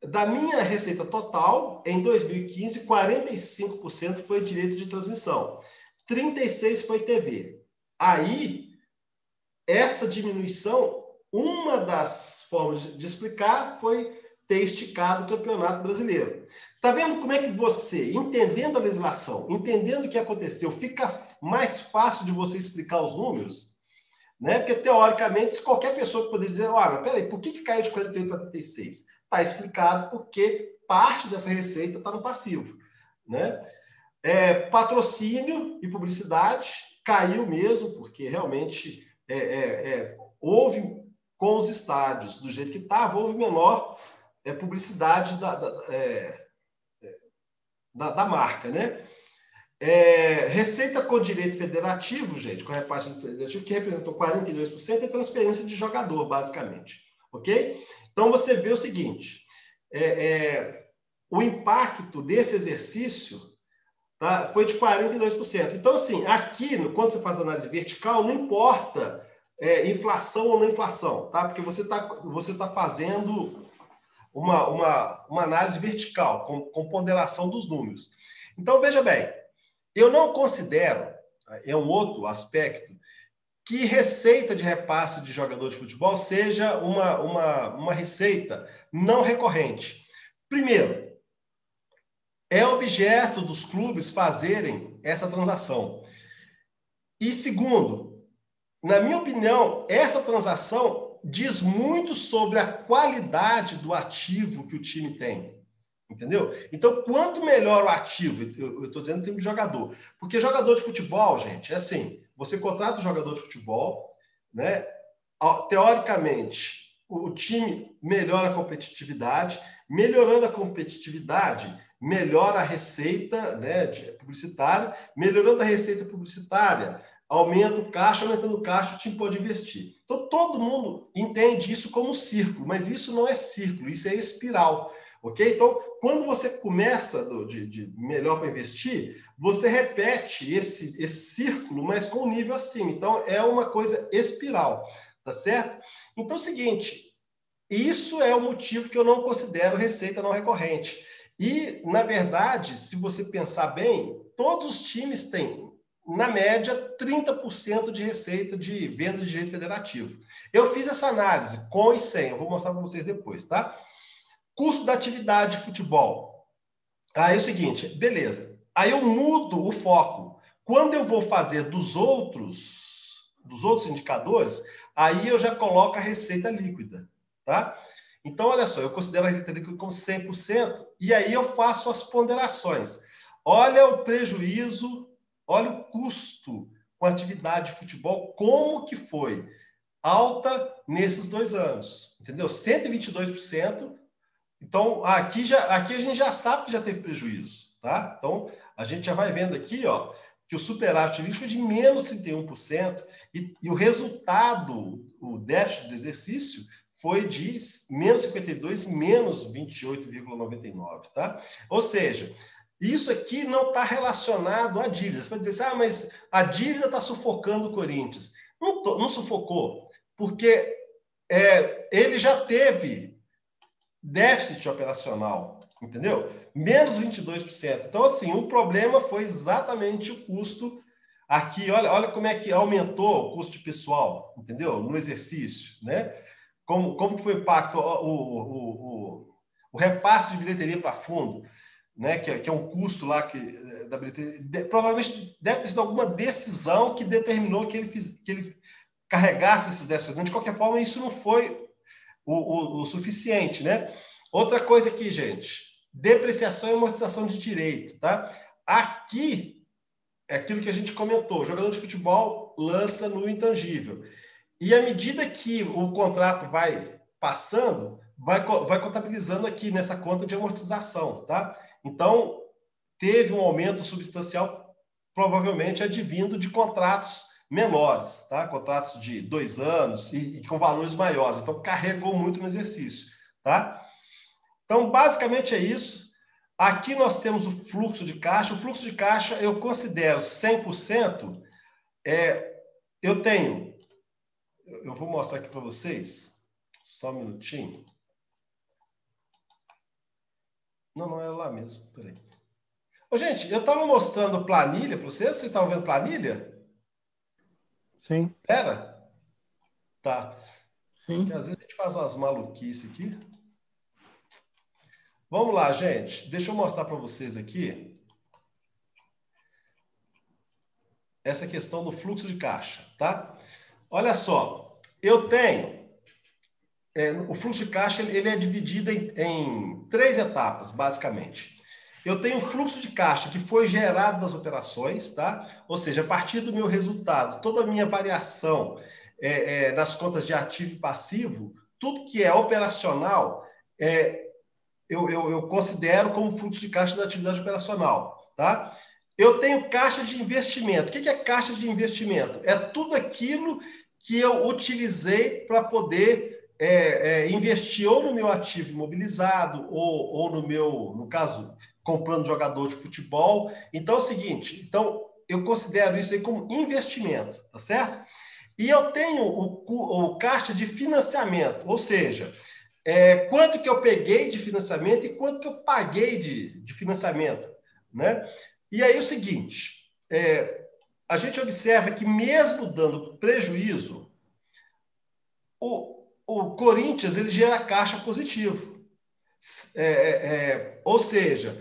da minha receita total, em 2015, 45% foi direito de transmissão, 36% foi TV. Aí, essa diminuição, uma das formas de explicar foi ter esticado o Campeonato Brasileiro. Tá vendo como é que você, entendendo a legislação, entendendo o que aconteceu, fica mais fácil de você explicar os números? Né? Porque, teoricamente, qualquer pessoa poderia dizer, mas peraí, por que caiu de 48 para 36? Está explicado porque parte dessa receita está no passivo. Né? Patrocínio e publicidade caiu mesmo, porque realmente houve, com os estádios do jeito que estava, houve menor publicidade da marca, né? Receita com direito federativo, gente, com repasse federativo, que representou 42%, é transferência de jogador, basicamente. Ok? Então, você vê o seguinte, o impacto desse exercício, tá, foi de 42%. Então, assim, aqui, quando você faz análise vertical, não importa inflação ou não inflação, tá? Porque você tá fazendo uma análise vertical, com ponderação dos números. Então, veja bem, eu não considero, é um outro aspecto, que receita de repasse de jogador de futebol seja uma receita não recorrente. Primeiro, é objeto dos clubes fazerem essa transação. E segundo, na minha opinião, essa transação diz muito sobre a qualidade do ativo que o time tem. Entendeu? Então, quanto melhor o ativo, eu estou dizendo em termos de jogador, porque jogador de futebol, gente, é assim, você contrata um jogador de futebol, né? Teoricamente, o time melhora a competitividade, melhorando a competitividade, melhora a receita, né, publicitária, melhorando a receita publicitária, aumenta o caixa, aumentando o caixa, o time pode investir. Então, todo mundo entende isso como círculo, mas isso não é círculo, isso é espiral. Ok? Então, quando você começa de melhor para investir, você repete esse círculo, mas com um nível acima. Então, é uma coisa espiral, tá certo? Então, é o seguinte, isso é o motivo que eu não considero receita não recorrente. E, na verdade, se você pensar bem, todos os times têm, na média, 30% de receita de venda de direito federativo. Eu fiz essa análise com e sem, eu vou mostrar para vocês depois, tá? Custo da atividade de futebol. Aí é o seguinte, beleza. Aí eu mudo o foco. Quando eu vou fazer dos outros indicadores, aí eu já coloco a receita líquida, tá? Então, olha só, eu considero a receita líquida como 100%, e aí eu faço as ponderações. Olha o prejuízo, olha o custo com a atividade de futebol, como que foi alta nesses 2 anos, entendeu? 122%. Então, aqui a gente já sabe que já teve prejuízo, tá? Então, a gente já vai vendo aqui, ó, que o superávit líquido foi de menos 31% e o resultado, o déficit do exercício, foi de menos 52 e menos 28,99, tá? Ou seja, isso aqui não está relacionado à dívida. Você vai dizer assim, mas a dívida está sufocando o Corinthians. Não sufocou, porque ele já teve déficit operacional, entendeu? Menos 22%. Então, assim, o problema foi exatamente o custo. Aqui, olha como é que aumentou o custo de pessoal, entendeu? No exercício, né? Como que foi o impacto, o repasse de bilheteria para fundo, né? Que é um custo lá da bilheteria. Provavelmente deve ter sido alguma decisão que determinou que ele carregasse esses déficits. De qualquer forma, isso não foi o suficiente, né? Outra coisa aqui, gente, depreciação e amortização de direito, tá? Aqui é aquilo que a gente comentou, o jogador de futebol lança no intangível. E à medida que o contrato vai passando, vai contabilizando aqui nessa conta de amortização, tá? Então, teve um aumento substancial, provavelmente advindo de contratos menores, tá? Contratos de 2 anos e com valores maiores. Então, carregou muito no exercício, tá? Então, basicamente é isso. Aqui nós temos o fluxo de caixa. O fluxo de caixa eu considero 100%. Eu tenho... Eu vou mostrar aqui para vocês. Só um minutinho. Não é lá mesmo. Peraí. Ô, gente, eu estava mostrando planilha para vocês. Vocês estavam vendo planilha? Sim. Era? Tá. Sim. Porque às vezes a gente faz umas maluquices aqui. Vamos lá, gente. Deixa eu mostrar para vocês aqui essa questão do fluxo de caixa, tá? Olha só, eu tenho... o fluxo de caixa ele é dividido em 3 etapas, basicamente. Eu tenho o fluxo de caixa que foi gerado das operações, tá? Ou seja, a partir do meu resultado, toda a minha variação nas contas de ativo e passivo, tudo que é operacional, eu considero como fluxo de caixa da atividade operacional, tá? Eu tenho caixa de investimento. O que é caixa de investimento? É tudo aquilo que eu utilizei para poder investir ou no meu ativo imobilizado ou no meu, no caso, comprando jogador de futebol. Então é o seguinte, eu considero isso aí como investimento, tá certo? E eu tenho o caixa de financiamento, ou seja, quanto que eu peguei de financiamento e quanto que eu paguei de financiamento, né? E aí o seguinte, a gente observa que mesmo dando prejuízo, o Corinthians ele gera caixa positivo. Ou seja,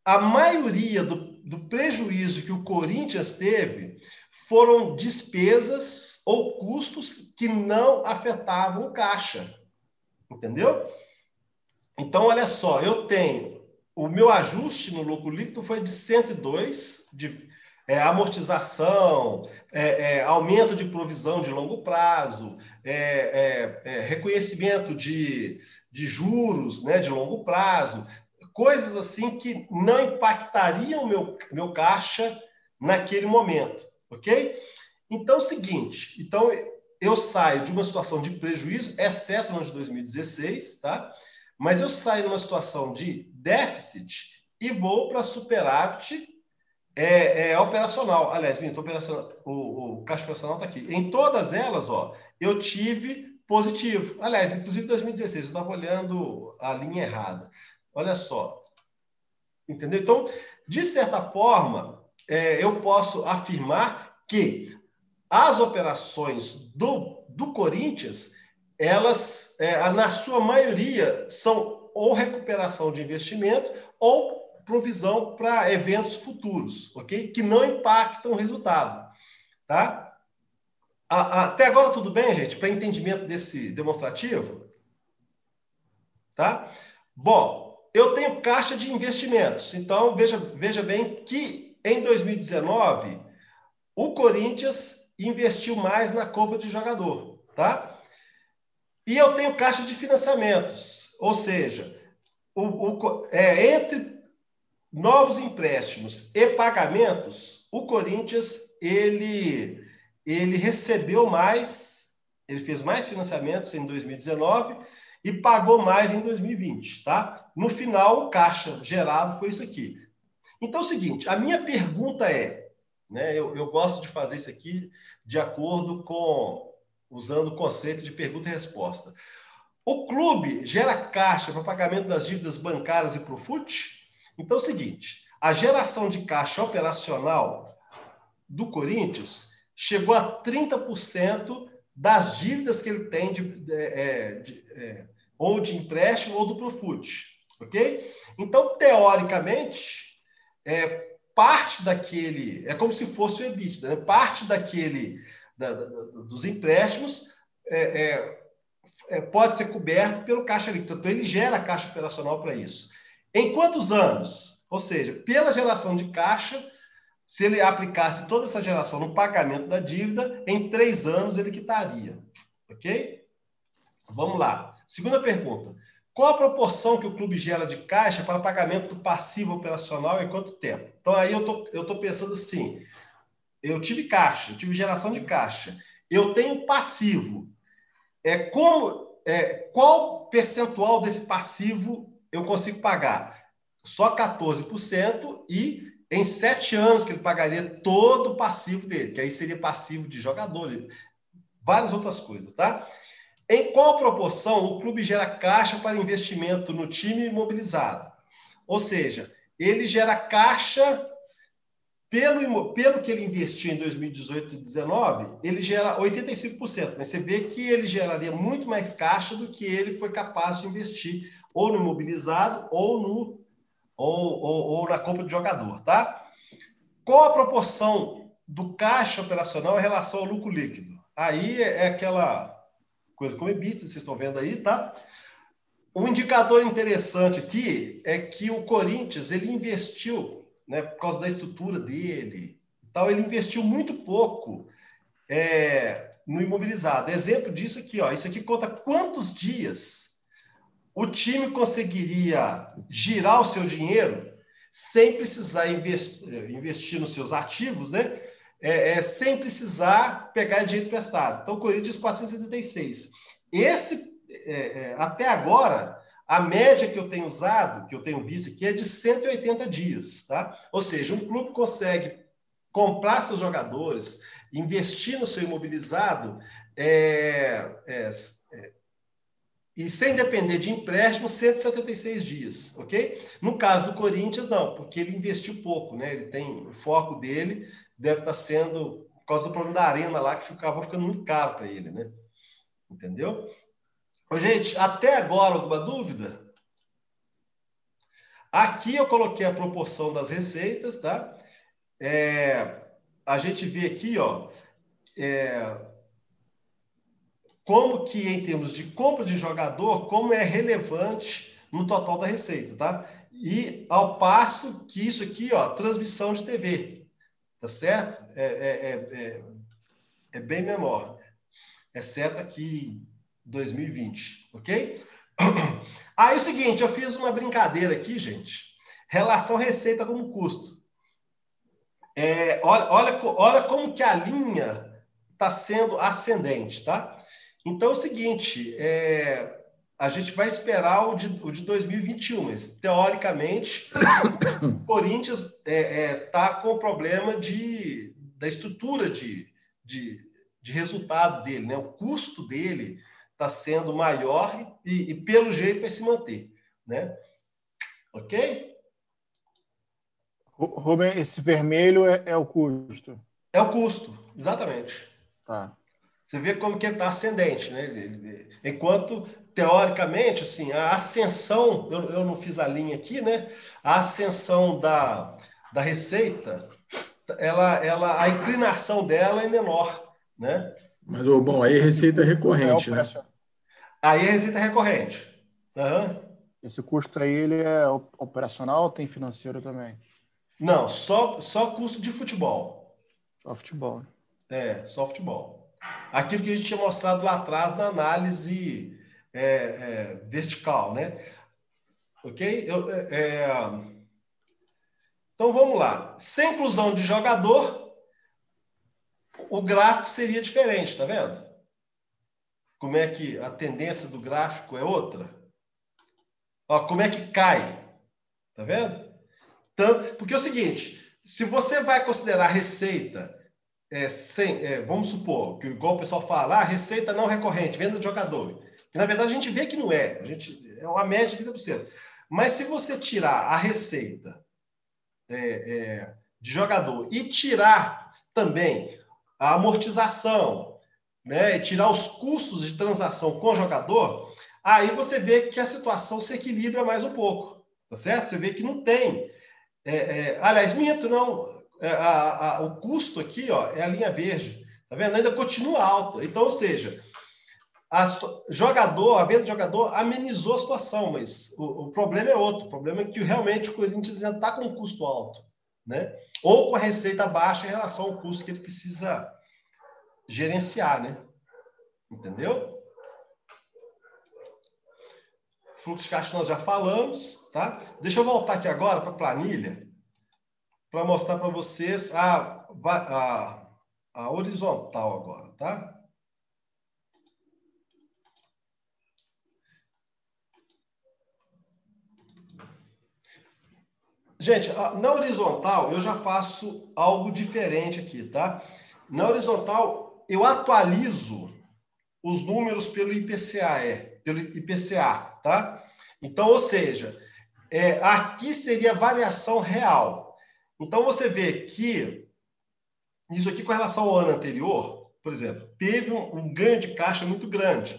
a maioria do prejuízo que o Corinthians teve foram despesas ou custos que não afetavam o caixa. Entendeu? Então, olha só, eu tenho o meu ajuste no lucro líquido foi de 102, de amortização, aumento de provisão de longo prazo, reconhecimento de juros, né, de longo prazo, coisas assim que não impactariam o meu caixa naquele momento, ok? Então, é o seguinte, eu saio de uma situação de prejuízo, exceto no ano de 2016, tá? Mas eu saio numa situação de déficit e vou para superávit operacional. Aliás, o caixa operacional está aqui. Em todas elas, ó, eu tive positivo. Aliás, inclusive 2016, eu estava olhando a linha errada. Olha só. Entendeu? Então, de certa forma, eu posso afirmar que as operações do Corinthians, elas, na sua maioria, são ou recuperação de investimento ou provisão para eventos futuros, ok? Que não impactam o resultado, tá? Até agora tudo bem, gente? Para entendimento desse demonstrativo? Tá? Bom, eu tenho caixa de investimentos. Então, veja bem que em 2019, o Corinthians investiu mais na compra de jogador, tá? E eu tenho caixa de financiamentos, ou seja, entre novos empréstimos e pagamentos, o Corinthians ele recebeu mais, ele fez mais financiamentos em 2019 e pagou mais em 2020, tá? No final, o caixa gerado foi isso aqui. Então é o seguinte, a minha pergunta né, eu gosto de fazer isso aqui de acordo com, usando o conceito de pergunta e resposta. O clube gera caixa para pagamento das dívidas bancárias e Profut? Então é o seguinte, a geração de caixa operacional do Corinthians chegou a 30% das dívidas que ele tem ou de empréstimo ou do Profut, ok? Então, teoricamente, parte daquele, é como se fosse o EBITDA, né? Parte daquele, dos empréstimos pode ser coberto pelo caixa líquido. Então, ele gera caixa operacional para isso. Em quantos anos? Ou seja, pela geração de caixa, se ele aplicasse toda essa geração no pagamento da dívida, em 3 anos ele quitaria. Ok? Vamos lá. Segunda pergunta. Qual a proporção que o clube gera de caixa para pagamento do passivo operacional e em quanto tempo? Então, aí eu tô pensando assim, eu tive caixa, eu tive geração de caixa, eu tenho passivo. Como qual percentual desse passivo eu consigo pagar? Só 14% e em 7 anos que ele pagaria todo o passivo dele, que aí seria passivo de jogador, várias outras coisas, tá? Em qual proporção o clube gera caixa para investimento no time imobilizado? Ou seja, ele gera caixa pelo que ele investiu em 2018 e 2019, ele gera 85%, mas você vê que ele geraria muito mais caixa do que ele foi capaz de investir ou no imobilizado ou na compra de jogador, tá? Qual a proporção do caixa operacional em relação ao lucro líquido? Aí é aquela coisa como EBITDA, vocês estão vendo aí, tá? Um indicador interessante aqui é que o Corinthians, ele investiu, né, por causa da estrutura dele, tal, ele investiu muito pouco no imobilizado. Exemplo disso aqui, ó, isso aqui conta quantos dias o time conseguiria girar o seu dinheiro sem precisar investir nos seus ativos, né? Sem precisar pegar dinheiro emprestado. Então, o Corinthians 476. Até agora, a média que eu tenho usado, que eu tenho visto aqui, é de 180 dias, tá? Ou seja, um clube consegue comprar seus jogadores, investir no seu imobilizado, e sem depender de empréstimo, 176 dias, ok? No caso do Corinthians, não, porque ele investiu pouco, né? Ele tem, o foco dele deve estar sendo, por causa do problema da arena lá, que ficava ficando muito caro para ele, né? Entendeu? Gente, até agora, alguma dúvida? Aqui eu coloquei a proporção das receitas, tá? A gente vê aqui, ó, como que, em termos de compra de jogador, como é relevante no total da receita, tá? E ao passo que isso aqui, ó, transmissão de TV, tá certo? É bem menor, exceto aqui em 2020, ok? Aí é o seguinte, eu fiz uma brincadeira aqui, gente. Relação receita como custo. Olha como que a linha está sendo ascendente, tá? Então é o seguinte, a gente vai esperar o de 2021, mas teoricamente o Corinthians está com problema da estrutura de resultado dele, né? O custo dele está sendo maior e pelo jeito vai se manter, né? Ok? Rubem, esse vermelho é o custo. É o custo, exatamente. Tá. Você vê como que ele está ascendente, né? Enquanto, teoricamente, assim, a ascensão, eu não fiz a linha aqui, né? A ascensão da receita, a inclinação dela é menor, né? Mas, bom, aí receita recorrente, né? Aí a receita é recorrente. Uhum. Esse custo aí, ele é operacional ou tem financeiro também? Não, só custo de futebol. Só futebol. Só futebol. Aquilo que a gente tinha mostrado lá atrás na análise vertical, né? Ok? Então vamos lá. Sem inclusão de jogador, o gráfico seria diferente, tá vendo? Como é que a tendência do gráfico é outra? Ó, como é que cai? Tá vendo? Porque é o seguinte, se você vai considerar receita vamos supor, que igual o pessoal fala, receita não recorrente, venda de jogador. E, na verdade, a gente vê que não é. É uma média de 30%. Mas se você tirar a receita de jogador e tirar também a amortização, né, e tirar os custos de transação com o jogador, aí você vê que a situação se equilibra mais um pouco. Tá certo? Você vê que não tem. Aliás, minto, não. O custo aqui, ó, é a linha verde. Tá vendo? Ainda continua alta. Então, ou seja, a venda de jogador amenizou a situação, mas o problema é outro. O problema é que realmente o Corinthians ainda está com um custo alto, né? Ou com a receita baixa em relação ao custo que ele precisa gerenciar, né? Entendeu? Fluxo de caixa nós já falamos, tá? Deixa eu voltar aqui agora para a planilha para mostrar para vocês a horizontal agora, tá? Gente, na horizontal eu já faço algo diferente aqui, tá? Na horizontal eu atualizo os números pelo IPCA, tá? Então, ou seja, aqui seria variação real. Então, você vê que isso aqui com relação ao ano anterior, por exemplo, teve um ganho de caixa muito grande.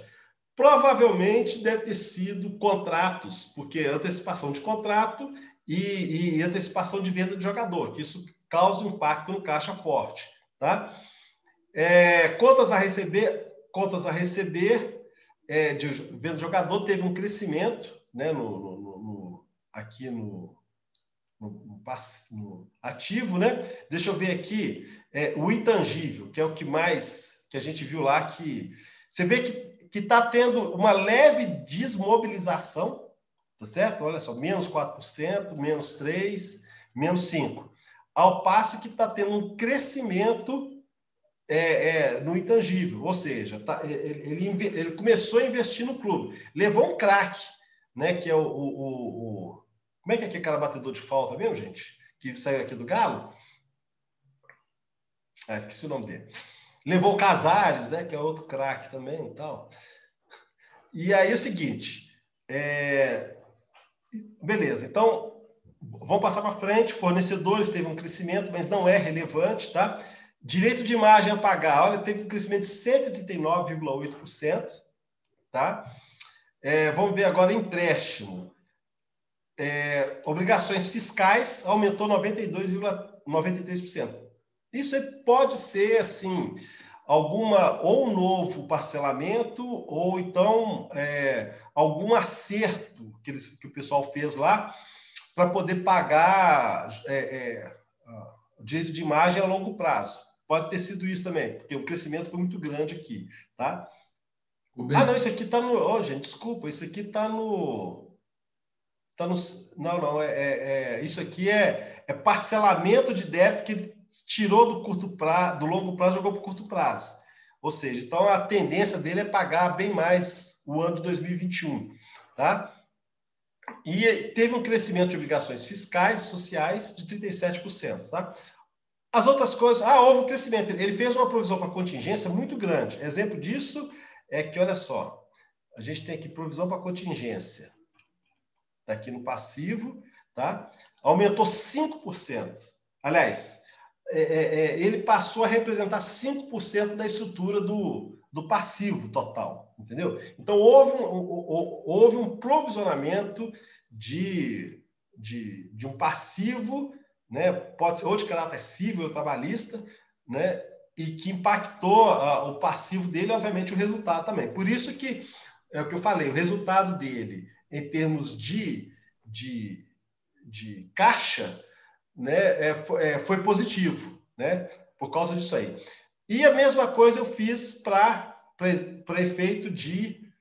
Provavelmente deve ter sido contratos, porque antecipação de contrato e antecipação de venda de jogador, que isso causa um impacto no caixa forte, tá? Contas a receber de venda de jogador teve um crescimento, né, aqui no ativo, né? Deixa eu ver aqui, o intangível, que é o que mais que a gente viu lá, que você vê que está tendo uma leve desmobilização, tá certo? Olha só, menos 4%, menos 3%, menos 5%. Ao passo que está tendo um crescimento no intangível, ou seja, ele começou a investir no clube, levou um craque, né, que é como é que é aquele batedor de falta mesmo, gente? Que saiu aqui do Galo? Esqueci o nome dele. Levou o Casares, né, que é outro craque também e tal. E aí é o seguinte, beleza, então vamos passar para frente. Fornecedores teve um crescimento, mas não é relevante, tá? Direito de imagem a pagar, olha, teve um crescimento de 139,8%, tá? Vamos ver agora empréstimo. Obrigações fiscais aumentou 92,93%. Isso pode ser, assim, ou um novo parcelamento, ou então algum acerto que o pessoal fez lá para poder pagar direito de imagem a longo prazo. Pode ter sido isso também, porque o crescimento foi muito grande aqui, tá? Não, isso aqui está no... gente, desculpa, isso aqui está no... Não, isso aqui é parcelamento de débito que ele tirou do longo prazo e jogou para o curto prazo. Ou seja, então a tendência dele é pagar bem mais o ano de 2021, tá? E teve um crescimento de obrigações fiscais e sociais de 37%, tá? As outras coisas... houve um crescimento. Ele fez uma provisão para contingência muito grande. Exemplo disso é que, olha só, a gente tem aqui provisão para contingência. Está aqui no passivo, tá? Aumentou 5%. Aliás, ele passou a representar 5% da estrutura do passivo total, entendeu? Então, houve um provisionamento de um passivo, né? Pode ser ou de caráter civil ou trabalhista, né? E que impactou o passivo dele, obviamente, o resultado também. Por isso que, é o que eu falei, o resultado dele, em termos de caixa, né, foi positivo, né, por causa disso aí. E a mesma coisa eu fiz para efeito de...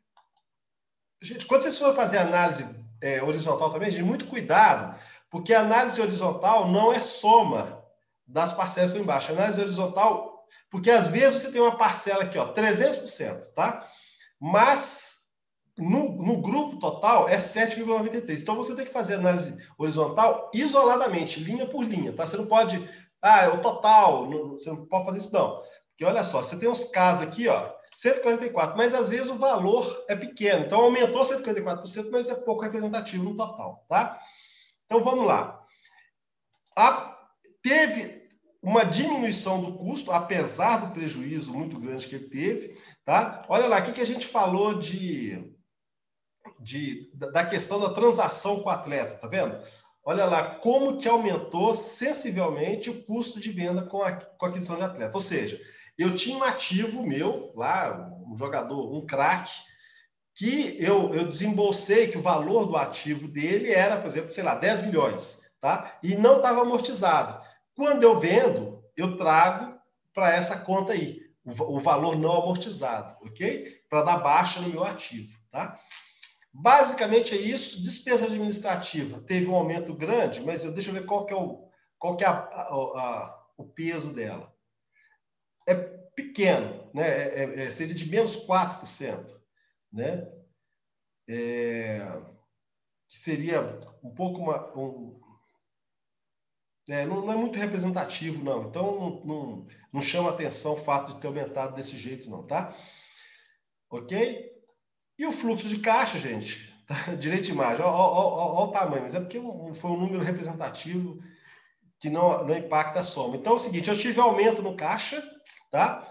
Gente, quando vocês forem fazer análise horizontal também, gente, muito cuidado, porque a análise horizontal não é soma das parcelas que estão embaixo. A análise horizontal, porque às vezes você tem uma parcela aqui, ó, 300%, tá? Mas no grupo total é 7,93. Então você tem que fazer análise horizontal isoladamente, linha por linha, tá? Você não pode, o total, você não pode fazer isso não. Porque olha só, você tem uns casos aqui, ó, 144, mas às vezes o valor é pequeno. Então aumentou 144%, mas é pouco representativo no total, tá? Então vamos lá. Teve uma diminuição do custo, apesar do prejuízo muito grande que ele teve, tá? Olha lá, o que a gente falou da questão da transação com o atleta, tá vendo? Olha lá como que aumentou sensivelmente o custo de venda com a aquisição de atleta. Ou seja, eu tinha um ativo meu lá, um jogador, um craque, que eu desembolsei que o valor do ativo dele era, por exemplo, sei lá, 10 milhões, tá? E não estava amortizado. Quando eu vendo, eu trago para essa conta aí, o valor não amortizado, ok? Para dar baixa no meu ativo, tá? Basicamente é isso. Despesa administrativa teve um aumento grande, mas deixa eu ver qual que é o peso dela. É pequeno, né? Seria de menos 4%, né? Que seria um pouco Não é muito representativo, não. Então, não chama atenção o fato de ter aumentado desse jeito, não, tá? Ok? E o fluxo de caixa, gente, tá? Direito de imagem, olha o tamanho, mas é porque foi um número representativo que não impacta a soma. Então, é o seguinte, eu tive aumento no caixa, tá?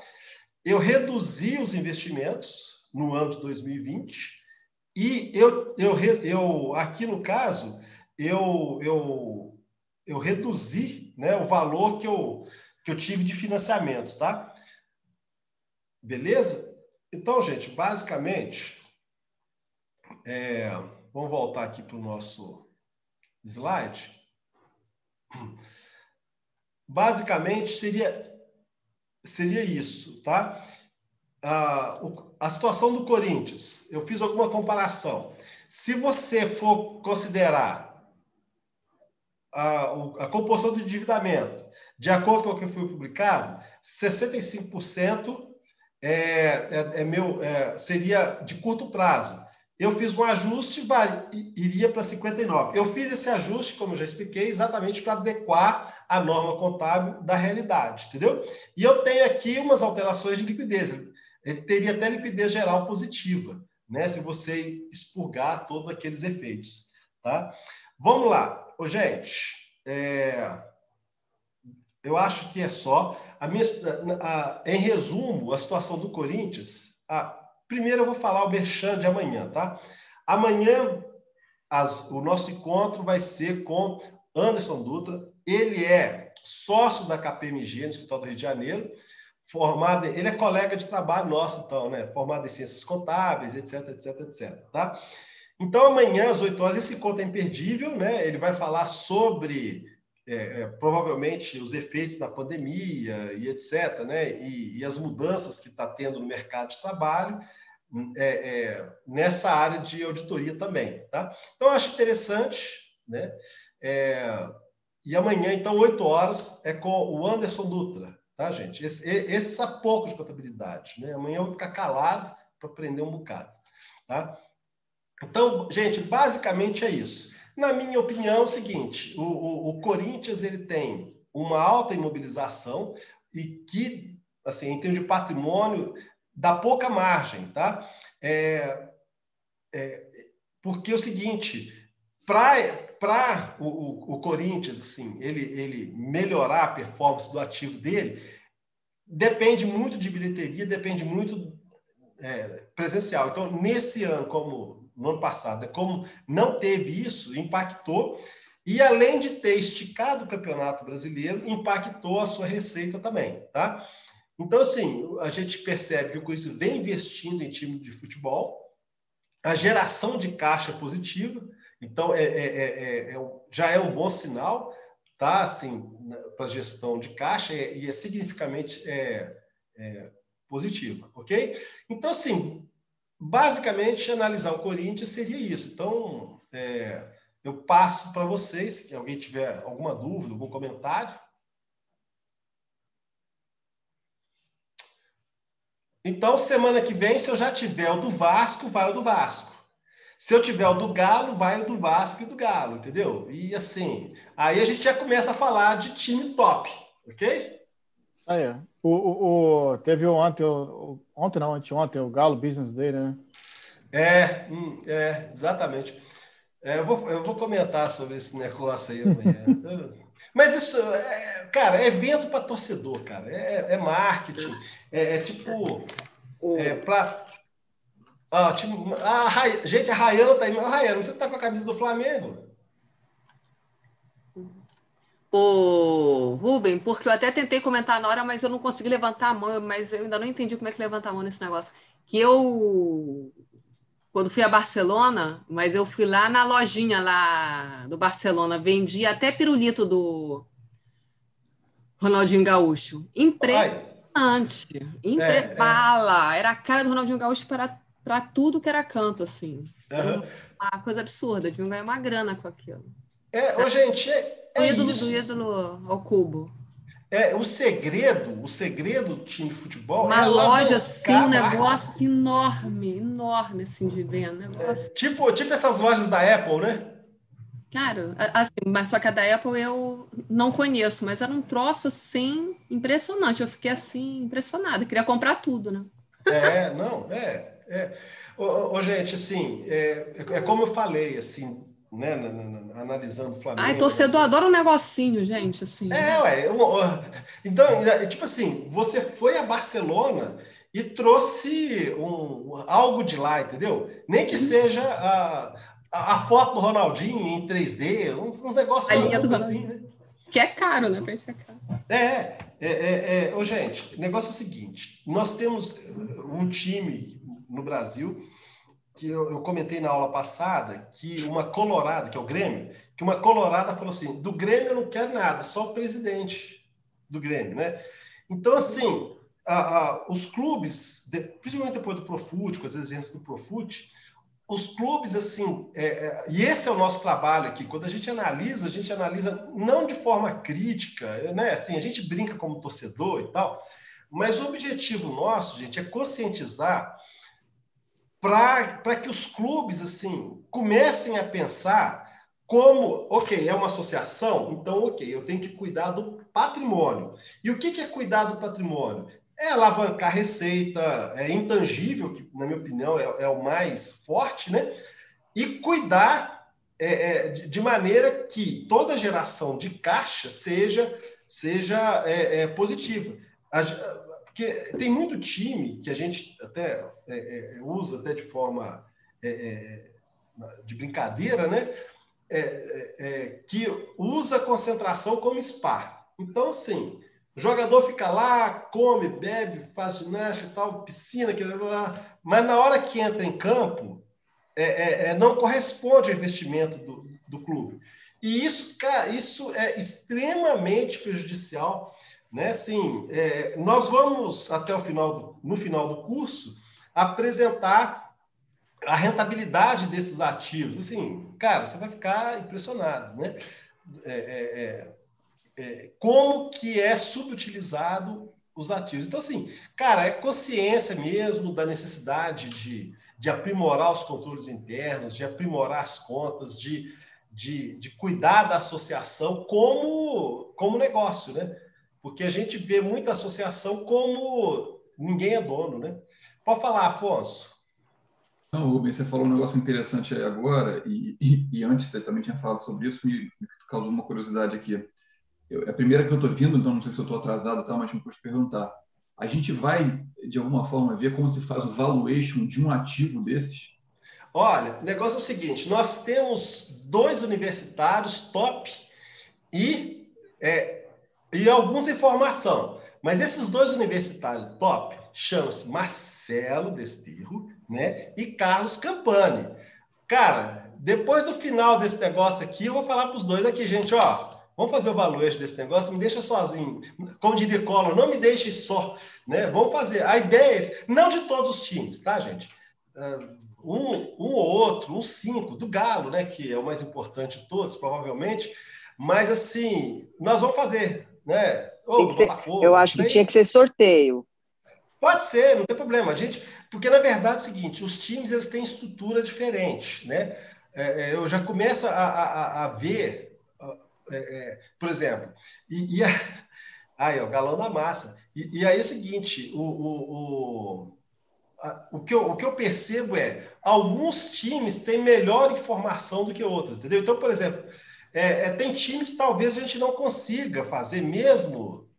Eu reduzi os investimentos no ano de 2020 e eu aqui no caso, eu reduzi, né, o valor que eu tive de financiamento, tá? Beleza? Então, gente, basicamente, vamos voltar aqui para o nosso slide. Basicamente, seria isso, tá? A situação do Corinthians, eu fiz alguma comparação. Se você for considerar a composição do endividamento, de acordo com o que foi publicado, 65% seria de curto prazo. Eu fiz um ajuste, iria para 59%. Eu fiz esse ajuste, como eu já expliquei, exatamente para adequar a norma contábil da realidade, entendeu? E eu tenho aqui umas alterações de liquidez. Ele teria até liquidez geral positiva, né? Se você expurgar todos aqueles efeitos, tá? Vamos lá. Ô, gente, eu acho que é só. Em resumo, a situação do Corinthians. Primeiro eu vou falar o merchan de amanhã, tá? Amanhã, o nosso encontro vai ser com Anderson Dutra. Ele é sócio da KPMG, no Escritório do Rio de Janeiro. Ele é colega de trabalho nosso, então, né? Formado em ciências contábeis, etc, etc, etc, tá? Então, amanhã, às 8 horas, esse encontro é imperdível, né? Ele vai falar sobre, provavelmente, os efeitos da pandemia e etc, né? E as mudanças que está tendo no mercado de trabalho nessa área de auditoria também, tá? Então, eu acho interessante, né? E amanhã, então, 8 horas, é com o Anderson Dutra, tá, gente? Esse sabe pouco de contabilidade, né? Amanhã eu vou ficar calado para aprender um bocado, tá? Então, gente, basicamente é isso. Na minha opinião, é o seguinte, o Corinthians ele tem uma alta imobilização e que, assim, em termos de patrimônio, dá pouca margem, tá? Porque é o seguinte, para o Corinthians, assim, ele melhorar a performance do ativo dele, depende muito de bilheteria, depende muito presencial. Então, nesse ano, como no ano passado, como não teve isso, impactou, e além de ter esticado o Campeonato Brasileiro, impactou a sua receita também, tá? Então, assim, a gente percebe que o Corinthians vem investindo em time de futebol, a geração de caixa é positiva, então já é um bom sinal, tá? Assim, para a gestão de caixa, e é significativamente positiva, ok? Então, assim, basicamente, analisar o Corinthians seria isso. Então, eu passo para vocês, se alguém tiver alguma dúvida, algum comentário. Então, semana que vem, se eu já tiver o do Vasco, vai o do Vasco. Se eu tiver o do Galo, vai o do Vasco e do Galo, entendeu? E assim, aí a gente já começa a falar de time top, ok? Aí, teve ontem não, anteontem, o Galo Business Day, né? Exatamente. Eu vou comentar sobre esse negócio aí amanhã. Mas isso, cara, é evento para torcedor, cara. É marketing. Tipo, gente, a Rayana tá aí. Mas, Rayana, você tá com a camisa do Flamengo? Ô, Rubem, porque eu até tentei comentar na hora, mas eu não consegui levantar a mão, mas eu ainda não entendi como é que levanta a mão nesse negócio. Que eu, quando fui a Barcelona, mas eu fui lá na lojinha lá do Barcelona, vendi até pirulito do Ronaldinho Gaúcho. Impressionante. Bala. Era a cara do Ronaldinho Gaúcho para tudo que era canto, assim. Uma coisa absurda, deviam ganhar uma grana com aquilo. Gente, do ídolo ao cubo. O segredo do time de futebol uma loja assim, um negócio assim, enorme assim de venda. Tipo essas lojas da Apple, né? Cara, assim, mas só que a da Apple eu não conheço, mas era um troço assim impressionante. Eu fiquei assim impressionada, queria comprar tudo, né? Não, gente, assim, é como eu falei, assim, né, analisando o Ai, Flamengo, torcedor adora um negocinho, gente, assim. então, tipo assim, você foi a Barcelona e trouxe algo de lá, entendeu? Nem que seja a foto do Ronaldinho em 3D, uns negócios A linha do malucos assim, Ronaldinho. né? Que é caro, né? Pra gente é caro. Gente, o negócio é o seguinte, nós temos um time no Brasil que eu comentei na aula passada, que uma colorada, que é o Grêmio, que uma colorada falou assim, do Grêmio eu não quero nada, só o presidente do Grêmio, né? Então, assim, os clubes, principalmente depois do Profut, com as exigências do Profut, os clubes, assim, e esse é o nosso trabalho aqui, quando a gente analisa não de forma crítica, né? Assim, a gente brinca como torcedor e tal, mas o objetivo nosso, gente, é conscientizar para que os clubes, assim, comecem a pensar como, ok, é uma associação, então, ok, eu tenho que cuidar do patrimônio. E o que é cuidar do patrimônio? É alavancar receita, é intangível, que, na minha opinião, é o mais forte, né? E cuidar de maneira que toda geração de caixa seja positiva. Porque tem muito time que a gente até usa até de forma de brincadeira, né? Que usa a concentração como spa. Então, assim, o jogador fica lá, come, bebe, faz ginástica, tal, piscina, mas na hora que entra em campo, não corresponde ao investimento do clube. E isso, cara, isso é extremamente prejudicial, né? Assim, nós vamos, até no final do curso, apresentar a rentabilidade desses ativos. Assim, cara, você vai ficar impressionado, né? Como que é subutilizado os ativos. Então, assim, cara, é consciência mesmo da necessidade de aprimorar os controles internos, de aprimorar as contas, de cuidar da associação como negócio, né? Porque a gente vê muita associação como ninguém é dono, né? Pode falar, Afonso. Não, Rubens, você falou um negócio interessante aí agora, e antes você também tinha falado sobre isso, me causou uma curiosidade aqui. É a primeira que eu estou vindo, então não sei se eu estou atrasado, tá, mas me pode perguntar. A gente vai, de alguma forma, ver como se faz o valuation de um ativo desses? Olha, o negócio é o seguinte, nós temos 2 universitários top e alguns em formação. Mas esses 2 universitários top chamam-se Marcelo Desterro, né, e Carlos Campani. Cara, depois do final desse negócio aqui, eu vou falar para os 2 aqui, gente, ó, vamos fazer o valuation desse negócio, me deixa sozinho. Como diria Collor, não me deixe só, né? Vamos fazer. A ideia é, não de todos os times, tá, gente? Um ou outro, uns 5, do Galo, né, que é o mais importante de todos, provavelmente, mas assim, nós vamos fazer, né? Eu acho que tinha que ser sorteio. Pode ser, não tem problema. Porque na verdade é o seguinte, os times eles têm estrutura diferente, né? Eu já começo a ver, por exemplo, aí, ó, galão da massa. E aí é o seguinte, o que eu percebo alguns times têm melhor informação do que outros, entendeu? Então, por exemplo, tem time que talvez a gente não consiga fazer mesmo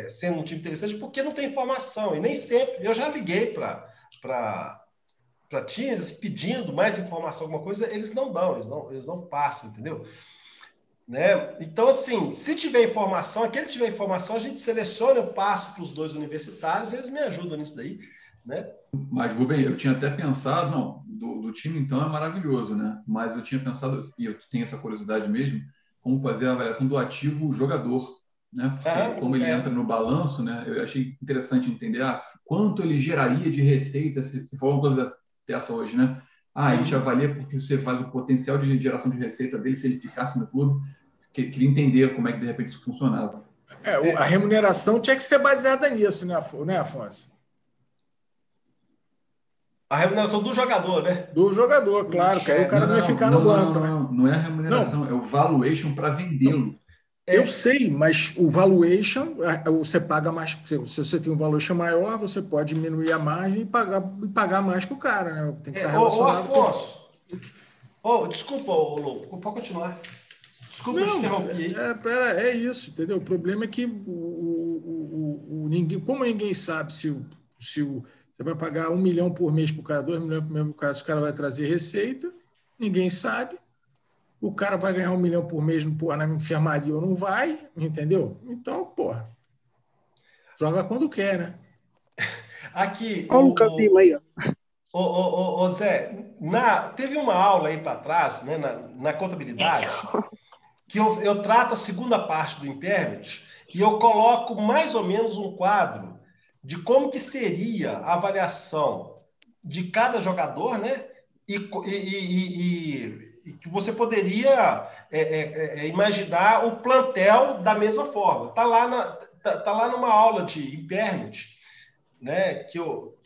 sendo um time interessante, porque não tem informação, e nem sempre. Eu já liguei para times pedindo mais informação, alguma coisa, eles não dão, eles não passam, entendeu? Né? Então, assim, se tiver informação, aquele que tiver informação, a gente seleciona, eu passo para os 2 universitários, eles me ajudam nisso daí. Né? Mas, Rubem, eu tinha até pensado, não, do time então é maravilhoso, né? Mas eu tinha pensado, e eu tenho essa curiosidade mesmo, como fazer a avaliação do ativo jogador, né? Porque como ele entra no balanço, né? Eu achei interessante entender quanto ele geraria de receita, se for uma coisa dessa hoje, né? A gente avalia porque você faz o potencial de geração de receita dele se ele ficasse no clube. Queria entender como é que de repente isso funcionava. A remuneração tinha que ser baseada nisso, né, Afonso? A remuneração do jogador, né? Do jogador, claro, que aí o cara não ia ficar no banco, né? Não é a remuneração, é o valuation para vendê-lo. Eu sei, mas o valuation, você paga mais. Se você tem um valuation maior, você pode diminuir a margem e pagar mais que o cara, né? Tem que estar relacionado Afonso, desculpa, Lobo, pode continuar. Desculpa, eu te interrompi. É isso, entendeu? O problema é que como ninguém sabe se você vai pagar 1 milhão por mês para o cara, 2 milhões por mês para o cara, se o cara vai trazer receita, ninguém sabe. O cara vai ganhar 1 milhão por mês na enfermaria ou não vai, entendeu? Então, porra, joga quando quer, né? Aqui, Olha o Lucas Lima aí, ó. Zé, teve uma aula aí para trás, né, na contabilidade, que eu trato a segunda parte do impairment e eu coloco mais ou menos um quadro de como que seria a avaliação de cada jogador, né? E que você poderia imaginar o plantel da mesma forma. Tá lá numa aula de impairment, né? Que eu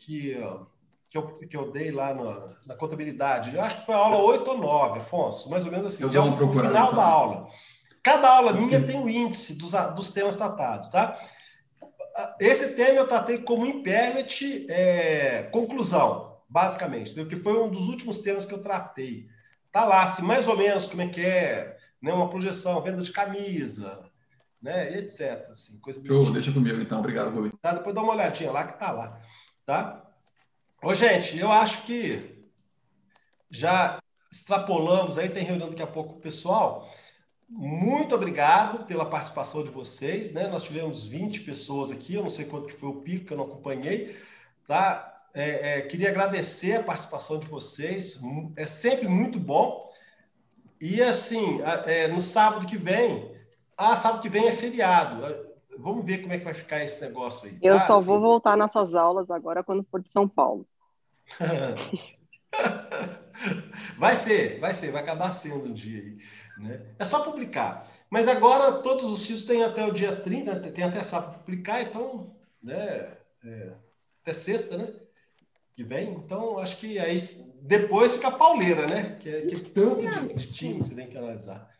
dei lá na contabilidade. Eu acho que foi a aula 8 ou 9, Afonso, mais ou menos assim. Já no final da aula. Cada aula minha tem um índice dos temas tratados, tá? Esse tema eu tratei como impairment conclusão, basicamente, que foi um dos últimos temas que eu tratei. Tá lá, assim, mais ou menos como é que é, né, uma projeção, venda de camisa, né, e etc. Assim, coisa Show, tipo. Deixa comigo então, obrigado, Rubem. Tá, depois dá uma olhadinha lá que tá lá, tá? Ô, gente, eu acho que já extrapolamos aí, tem reunião daqui a pouco com o pessoal. Muito obrigado pela participação de vocês, né? Nós tivemos 20 pessoas aqui, eu não sei quanto que foi o pico, que eu não acompanhei, tá? Queria agradecer a participação de vocês, é sempre muito bom. E assim, no sábado que vem é feriado. Vamos ver como é que vai ficar esse negócio aí. Eu só vou voltar nas suas aulas agora quando for de São Paulo. Vai acabar sendo um dia aí, né? É só publicar. Mas agora todos os títulos têm até o dia 30, tem até sábado para publicar, então, né? Até sexta, né? Que vem. Então, acho que aí depois fica a pauleira, né? Que é tanto de time que você tem que analisar,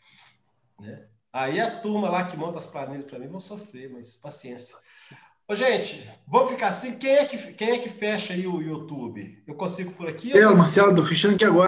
né? Aí a turma lá que monta as planilhas para mim vão sofrer, mas paciência. Ô, gente, vamos ficar assim. Quem é que fecha aí o YouTube? Eu consigo por aqui? Marcelo, tô fechando aqui agora.